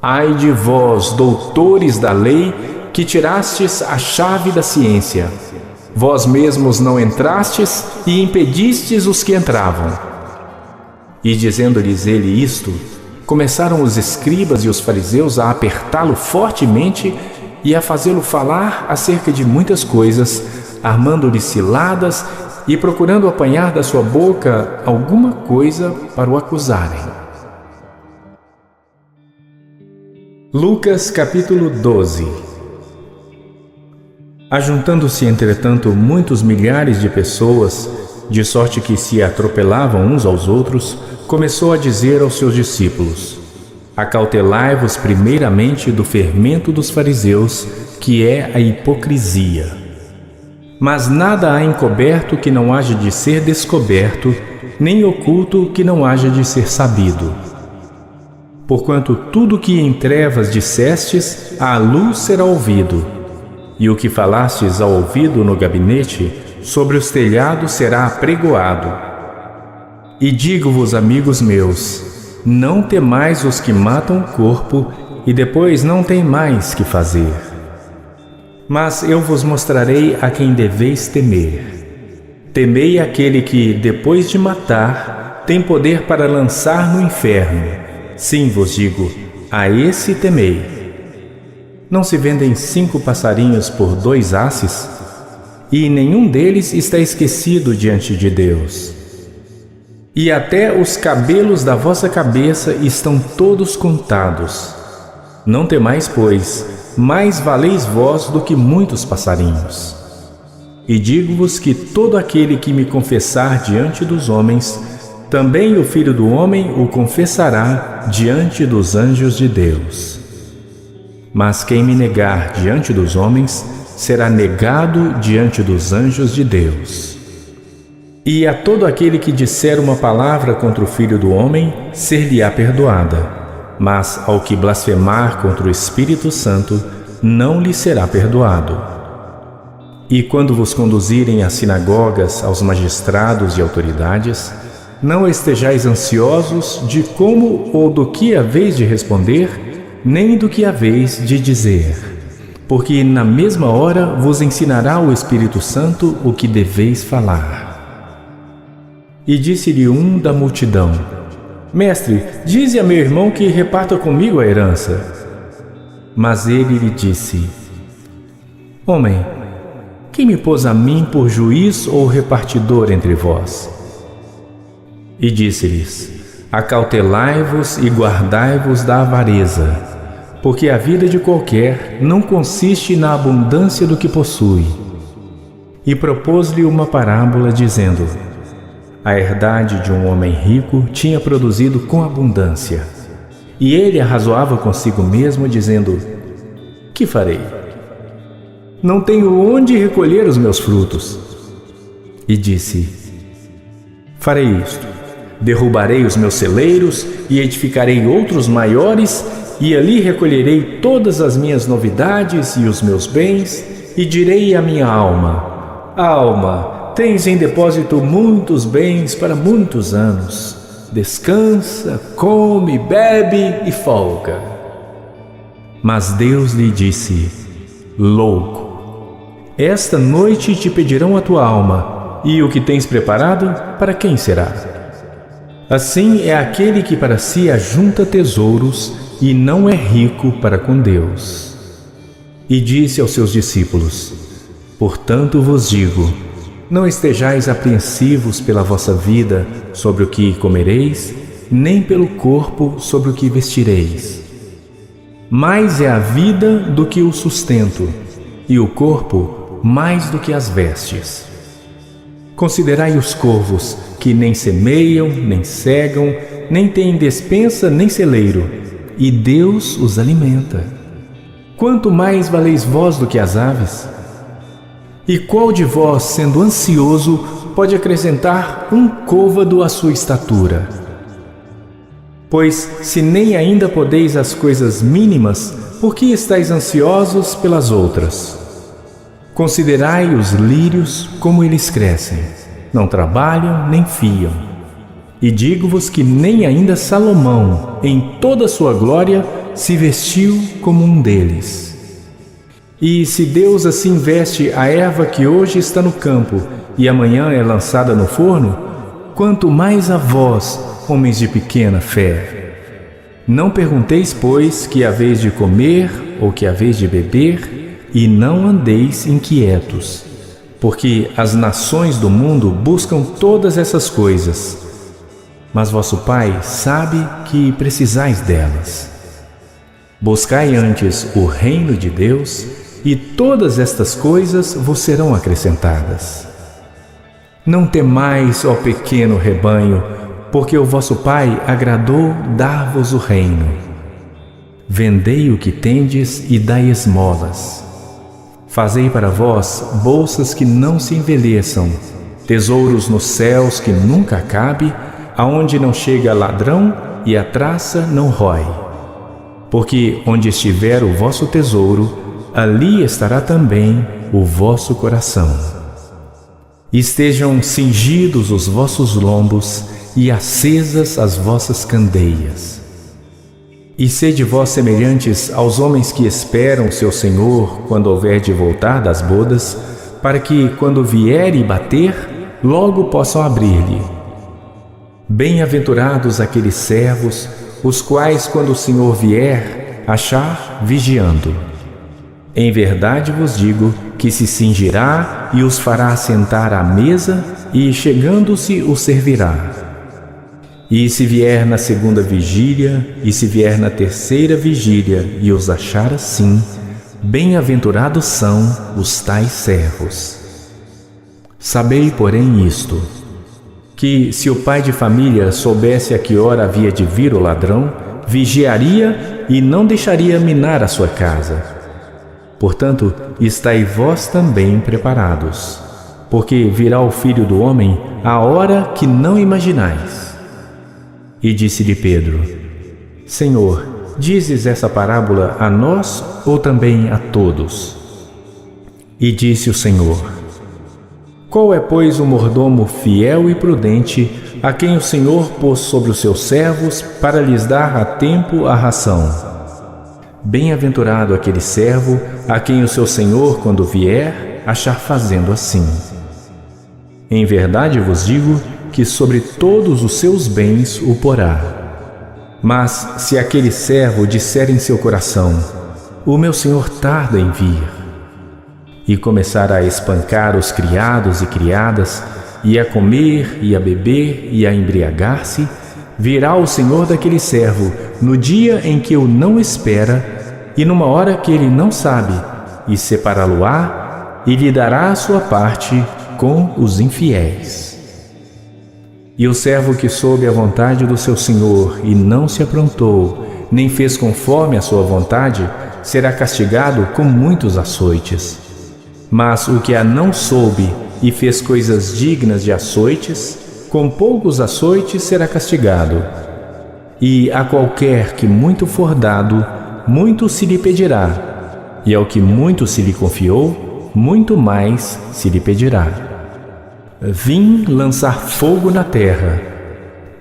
Ai de vós, doutores da lei, que tirastes a chave da ciência. Vós mesmos não entrastes e impedistes os que entravam. E dizendo-lhes ele isto, começaram os escribas e os fariseus a apertá-lo fortemente e a fazê-lo falar acerca de muitas coisas, armando-lhe ciladas e procurando apanhar da sua boca alguma coisa para o acusarem. Lucas capítulo 12. Ajuntando-se, entretanto, muitos milhares de pessoas, de sorte que se atropelavam uns aos outros, começou a dizer aos seus discípulos: Acautelai-vos primeiramente do fermento dos fariseus, que é a hipocrisia. Mas nada há encoberto que não haja de ser descoberto, nem oculto que não haja de ser sabido. Porquanto tudo que em trevas dissestes, à luz será ouvido, e o que falastes ao ouvido no gabinete, sobre os telhados será apregoado. E digo-vos, amigos meus, não temais os que matam o corpo, e depois não tem mais que fazer. Mas eu vos mostrarei a quem deveis temer. Temei aquele que, depois de matar, tem poder para lançar no inferno. Sim, vos digo, a esse temei. Não se vendem 5 passarinhos por 2 asses? E nenhum deles está esquecido diante de Deus. E até os cabelos da vossa cabeça estão todos contados. Não temais, pois, mais valeis vós do que muitos passarinhos. E digo-vos que todo aquele que me confessar diante dos homens, também o Filho do Homem o confessará diante dos anjos de Deus. Mas quem me negar diante dos homens, será negado diante dos anjos de Deus. E a todo aquele que disser uma palavra contra o Filho do Homem, ser-lhe-á perdoada. Mas ao que blasfemar contra o Espírito Santo, não lhe será perdoado. E quando vos conduzirem às sinagogas, aos magistrados e autoridades, não estejais ansiosos de como ou do que haveis de responder, nem do que haveis de dizer, porque na mesma hora vos ensinará o Espírito Santo o que deveis falar. E disse-lhe um da multidão: Mestre, dize a meu irmão que reparta comigo a herança. Mas ele lhe disse: Homem, quem me pôs a mim por juiz ou repartidor entre vós? E disse-lhes: Acautelai-vos e guardai-vos da avareza, porque a vida de qualquer não consiste na abundância do que possui. E propôs-lhe uma parábola, dizendo: A herdade de um homem rico tinha produzido com abundância. E ele arrazoava consigo mesmo, dizendo: Que farei? Não tenho onde recolher os meus frutos. E disse: Farei isto: derrubarei os meus celeiros e edificarei outros maiores, e ali recolherei todas as minhas novidades e os meus bens, e direi à minha alma: Alma, tens em depósito muitos bens para muitos anos. Descansa, come, bebe e folga. Mas Deus lhe disse: Louco, esta noite te pedirão a tua alma, e o que tens preparado, para quem será? Assim é aquele que para si ajunta tesouros e não é rico para com Deus. E disse aos seus discípulos: Portanto vos digo, não estejais apreensivos pela vossa vida sobre o que comereis, nem pelo corpo sobre o que vestireis. Mais é a vida do que o sustento, e o corpo mais do que as vestes. Considerai os corvos, que nem semeiam, nem cegam, nem têm despensa, nem celeiro, e Deus os alimenta. Quanto mais valeis vós do que as aves? E qual de vós, sendo ansioso, pode acrescentar um côvado à sua estatura? Pois, se nem ainda podeis as coisas mínimas, por que estáis ansiosos pelas outras? Considerai os lírios como eles crescem, não trabalham nem fiam. E digo-vos que nem ainda Salomão, em toda a sua glória, se vestiu como um deles. E se Deus assim veste a erva que hoje está no campo e amanhã é lançada no forno, quanto mais a vós, homens de pequena fé. Não pergunteis, pois, que haveis de comer ou que haveis de beber, e não andeis inquietos, porque as nações do mundo buscam todas essas coisas, mas vosso Pai sabe que precisais delas. Buscai antes o reino de Deus, e todas estas coisas vos serão acrescentadas. Não temais, ó pequeno rebanho, porque o vosso Pai agradou dar-vos o reino. Vendei o que tendes e dai esmolas. Fazei para vós bolsas que não se envelheçam, tesouros nos céus que nunca acabe, aonde não chega ladrão e a traça não rói. Porque onde estiver o vosso tesouro, ali estará também o vosso coração. Estejam cingidos os vossos lombos e acesas as vossas candeias. E sede vós semelhantes aos homens que esperam seu Senhor quando houver de voltar das bodas, para que, quando vier e bater, logo possam abrir-lhe. Bem-aventurados aqueles servos, os quais, quando o Senhor vier, achar vigiando. Em verdade vos digo que se cingirá e os fará assentar à mesa, e, chegando-se, os servirá. E se vier na segunda vigília, e se vier na terceira vigília, e os achar assim, bem-aventurados são os tais servos. Sabei, porém, isto, que se o pai de família soubesse a que hora havia de vir o ladrão, vigiaria e não deixaria minar a sua casa. Portanto, estai vós também preparados, porque virá o Filho do Homem à hora que não imaginais. E disse-lhe Pedro: Senhor, dizes essa parábola a nós ou também a todos? E disse o Senhor: Qual é, pois, o mordomo fiel e prudente, a quem o Senhor pôs sobre os seus servos para lhes dar a tempo a ração? Bem-aventurado aquele servo a quem o seu Senhor, quando vier, achar fazendo assim. Em verdade vos digo que sobre todos os seus bens o porá. Mas se aquele servo disser em seu coração: O meu senhor tarda em vir, e começar a espancar os criados e criadas, e a comer, e a beber, e a embriagar-se, virá o senhor daquele servo no dia em que o não espera, e numa hora que ele não sabe, e separá-lo-á, e lhe dará a sua parte com os infiéis. E o servo que soube a vontade do seu senhor e não se aprontou, nem fez conforme a sua vontade, será castigado com muitos açoites. Mas o que a não soube e fez coisas dignas de açoites, com poucos açoites será castigado. E a qualquer que muito for dado, muito se lhe pedirá, e ao que muito se lhe confiou, muito mais se lhe pedirá. Vim lançar fogo na terra.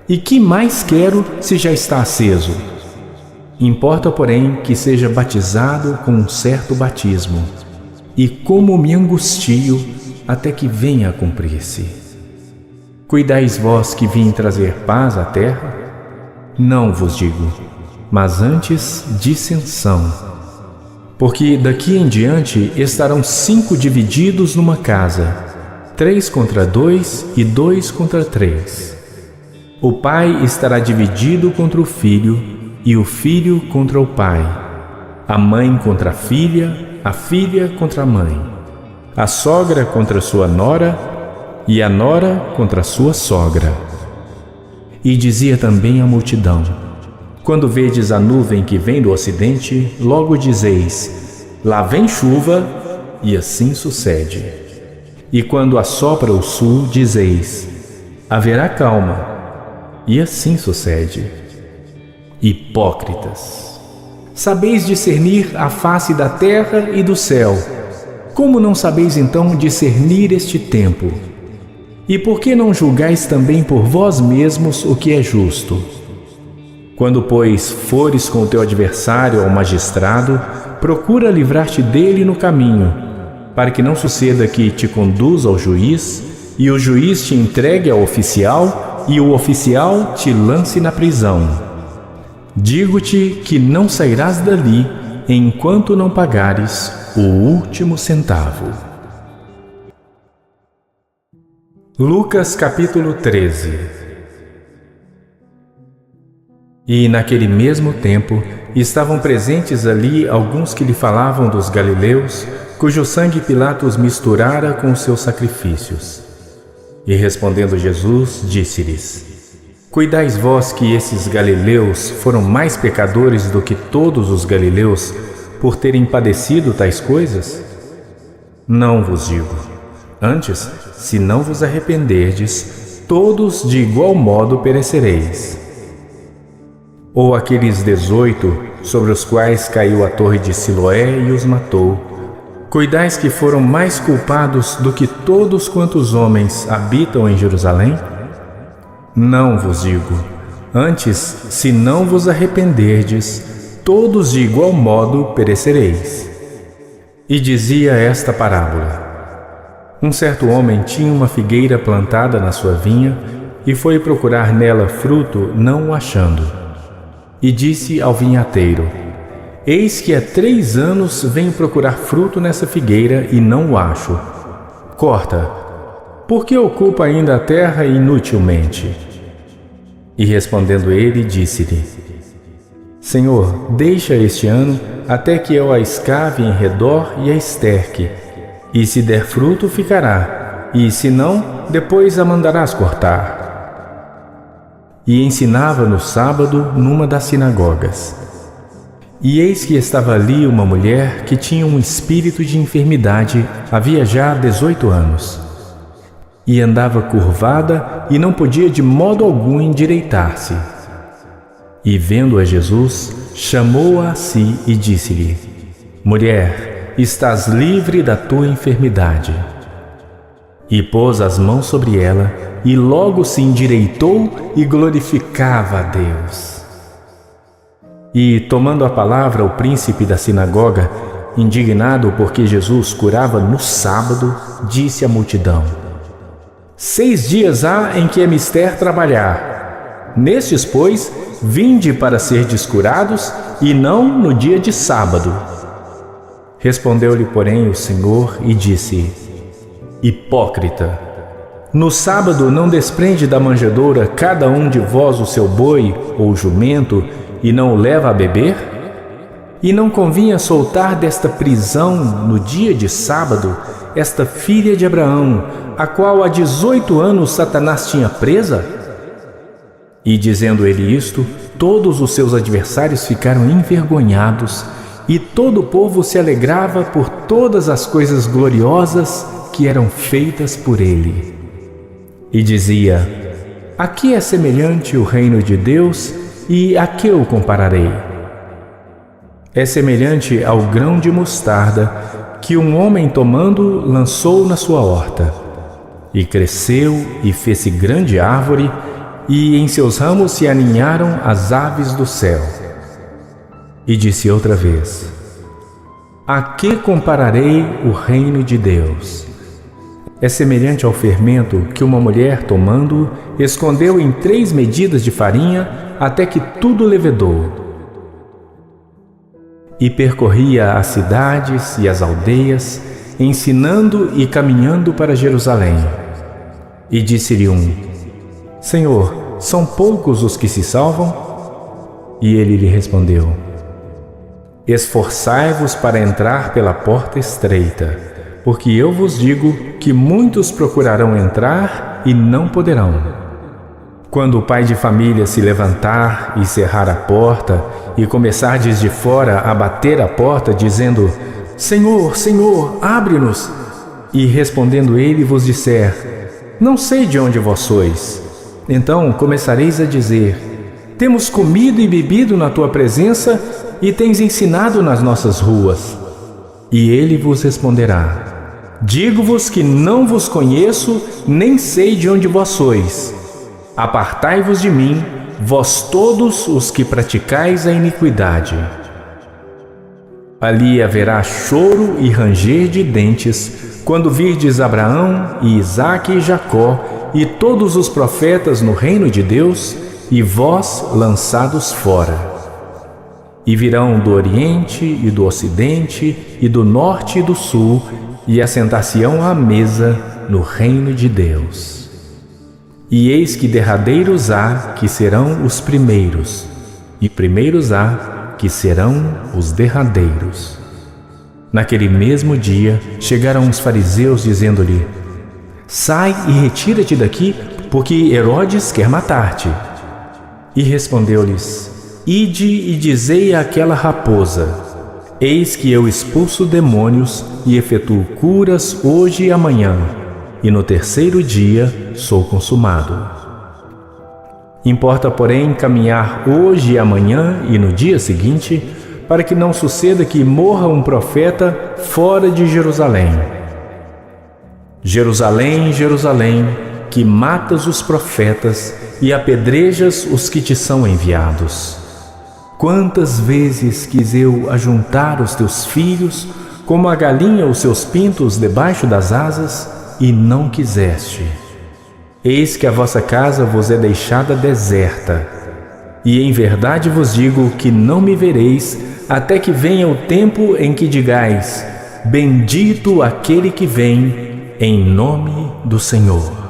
E que mais quero se já está aceso? Importa, porém, que seja batizado com um certo batismo. E como me angustio até que venha a cumprir-se. Cuidais vós que vim trazer paz à terra? Não vos digo, mas antes dissensão. Porque daqui em diante estarão 5 divididos numa casa, 3 contra 2 e 2 contra 3. O pai estará dividido contra o filho, e o filho contra o pai, a mãe contra a filha contra a mãe, a sogra contra sua nora, e a nora contra sua sogra. E dizia também à multidão: Quando vedes a nuvem que vem do ocidente, logo dizeis: Lá vem chuva, e assim sucede. E quando assopra o sul, dizeis: Haverá calma, e assim sucede. Hipócritas! Sabeis discernir a face da terra e do céu. Como não sabeis então discernir este tempo? E por que não julgais também por vós mesmos o que é justo? Quando, pois, fores com o teu adversário ao magistrado, procura livrar-te dele no caminho, para que não suceda que te conduza ao juiz, e o juiz te entregue ao oficial, e o oficial te lance na prisão. Digo-te que não sairás dali, enquanto não pagares o último centavo. Lucas capítulo 13. E naquele mesmo tempo estavam presentes ali alguns que lhe falavam dos galileus, cujo sangue Pilatos misturara com os seus sacrifícios. E respondendo Jesus, disse-lhes: Cuidais vós que esses galileus foram mais pecadores do que todos os galileus, por terem padecido tais coisas? Não vos digo. Antes, se não vos arrependerdes, todos de igual modo perecereis. Ou aqueles 18, sobre os quais caiu a torre de Siloé e os matou, cuidais que foram mais culpados do que todos quantos homens habitam em Jerusalém? Não vos digo. Antes, se não vos arrependerdes, todos de igual modo perecereis. E dizia esta parábola: Um certo homem tinha uma figueira plantada na sua vinha e foi procurar nela fruto, não o achando. E disse ao vinhateiro: Eis que há 3 anos venho procurar fruto nessa figueira e não o acho. Corta, porque ocupa ainda a terra inutilmente. E respondendo ele, disse-lhe: Senhor, deixa este ano, até que eu a escave em redor e a esterque. E se der fruto, ficará, e se não, depois a mandarás cortar. E ensinava no sábado numa das sinagogas. E eis que estava ali uma mulher que tinha um espírito de enfermidade, havia já 18 anos. E andava curvada e não podia de modo algum endireitar-se. E vendo a Jesus, chamou-a a si e disse-lhe: Mulher, estás livre da tua enfermidade. E pôs as mãos sobre ela, e logo se endireitou e glorificava a Deus. E, tomando a palavra, o príncipe da sinagoga, indignado porque Jesus curava no sábado, disse à multidão: 6 dias há em que é mister trabalhar. Nestes, pois, vinde para serdes curados, e não no dia de sábado. Respondeu-lhe, porém, o Senhor e disse: Hipócrita, no sábado não desprende da manjedoura cada um de vós o seu boi ou jumento, e não o leva a beber? E não convinha soltar desta prisão, no dia de sábado, esta filha de Abraão, a qual há 18 anos Satanás tinha presa? E dizendo ele isto, todos os seus adversários ficaram envergonhados, e todo o povo se alegrava por todas as coisas gloriosas que eram feitas por ele. E dizia: A que é semelhante o reino de Deus, e a que o compararei? É semelhante ao grão de mostarda que um homem tomando lançou na sua horta. E cresceu e fez-se grande árvore, e em seus ramos se aninharam as aves do céu. E disse outra vez: A que compararei o reino de Deus? É semelhante ao fermento que uma mulher, tomando, escondeu em 3 medidas de farinha, até que tudo levedou. E percorria as cidades e as aldeias, ensinando e caminhando para Jerusalém. E disse-lhe um: Senhor, são poucos os que se salvam? E ele lhe respondeu: Esforçai-vos para entrar pela porta estreita, porque eu vos digo que muitos procurarão entrar e não poderão. Quando o pai de família se levantar e cerrar a porta, e começardes de fora a bater a porta, dizendo: Senhor, Senhor, abre-nos, e respondendo ele vos disser: Não sei de onde vós sois, então começareis a dizer: Temos comido e bebido na tua presença, e tens ensinado nas nossas ruas. E ele vos responderá: Digo-vos que não vos conheço, nem sei de onde vós sois. Apartai-vos de mim, vós todos os que praticais a iniquidade. Ali haverá choro e ranger de dentes, quando virdes Abraão e Isaque e Jacó e todos os profetas no reino de Deus, e vós lançados fora. E virão do Oriente e do Ocidente e do Norte e do Sul, e assentar-se-ão à mesa no reino de Deus. E eis que derradeiros há que serão os primeiros, e primeiros há que serão os derradeiros. Naquele mesmo dia chegaram os fariseus dizendo-lhe: Sai e retira-te daqui, porque Herodes quer matar-te. E respondeu-lhes: Ide e dizei àquela raposa: Eis que eu expulso demônios e efetuo curas hoje e amanhã, e no terceiro dia sou consumado. Importa, porém, caminhar hoje e amanhã e no dia seguinte, para que não suceda que morra um profeta fora de Jerusalém. Jerusalém, Jerusalém, que matas os profetas e apedrejas os que te são enviados. Quantas vezes quis eu ajuntar os teus filhos, como a galinha os seus pintos debaixo das asas, e não quiseste. Eis que a vossa casa vos é deixada deserta. E em verdade vos digo que não me vereis, até que venha o tempo em que digais: Bendito aquele que vem em nome do Senhor.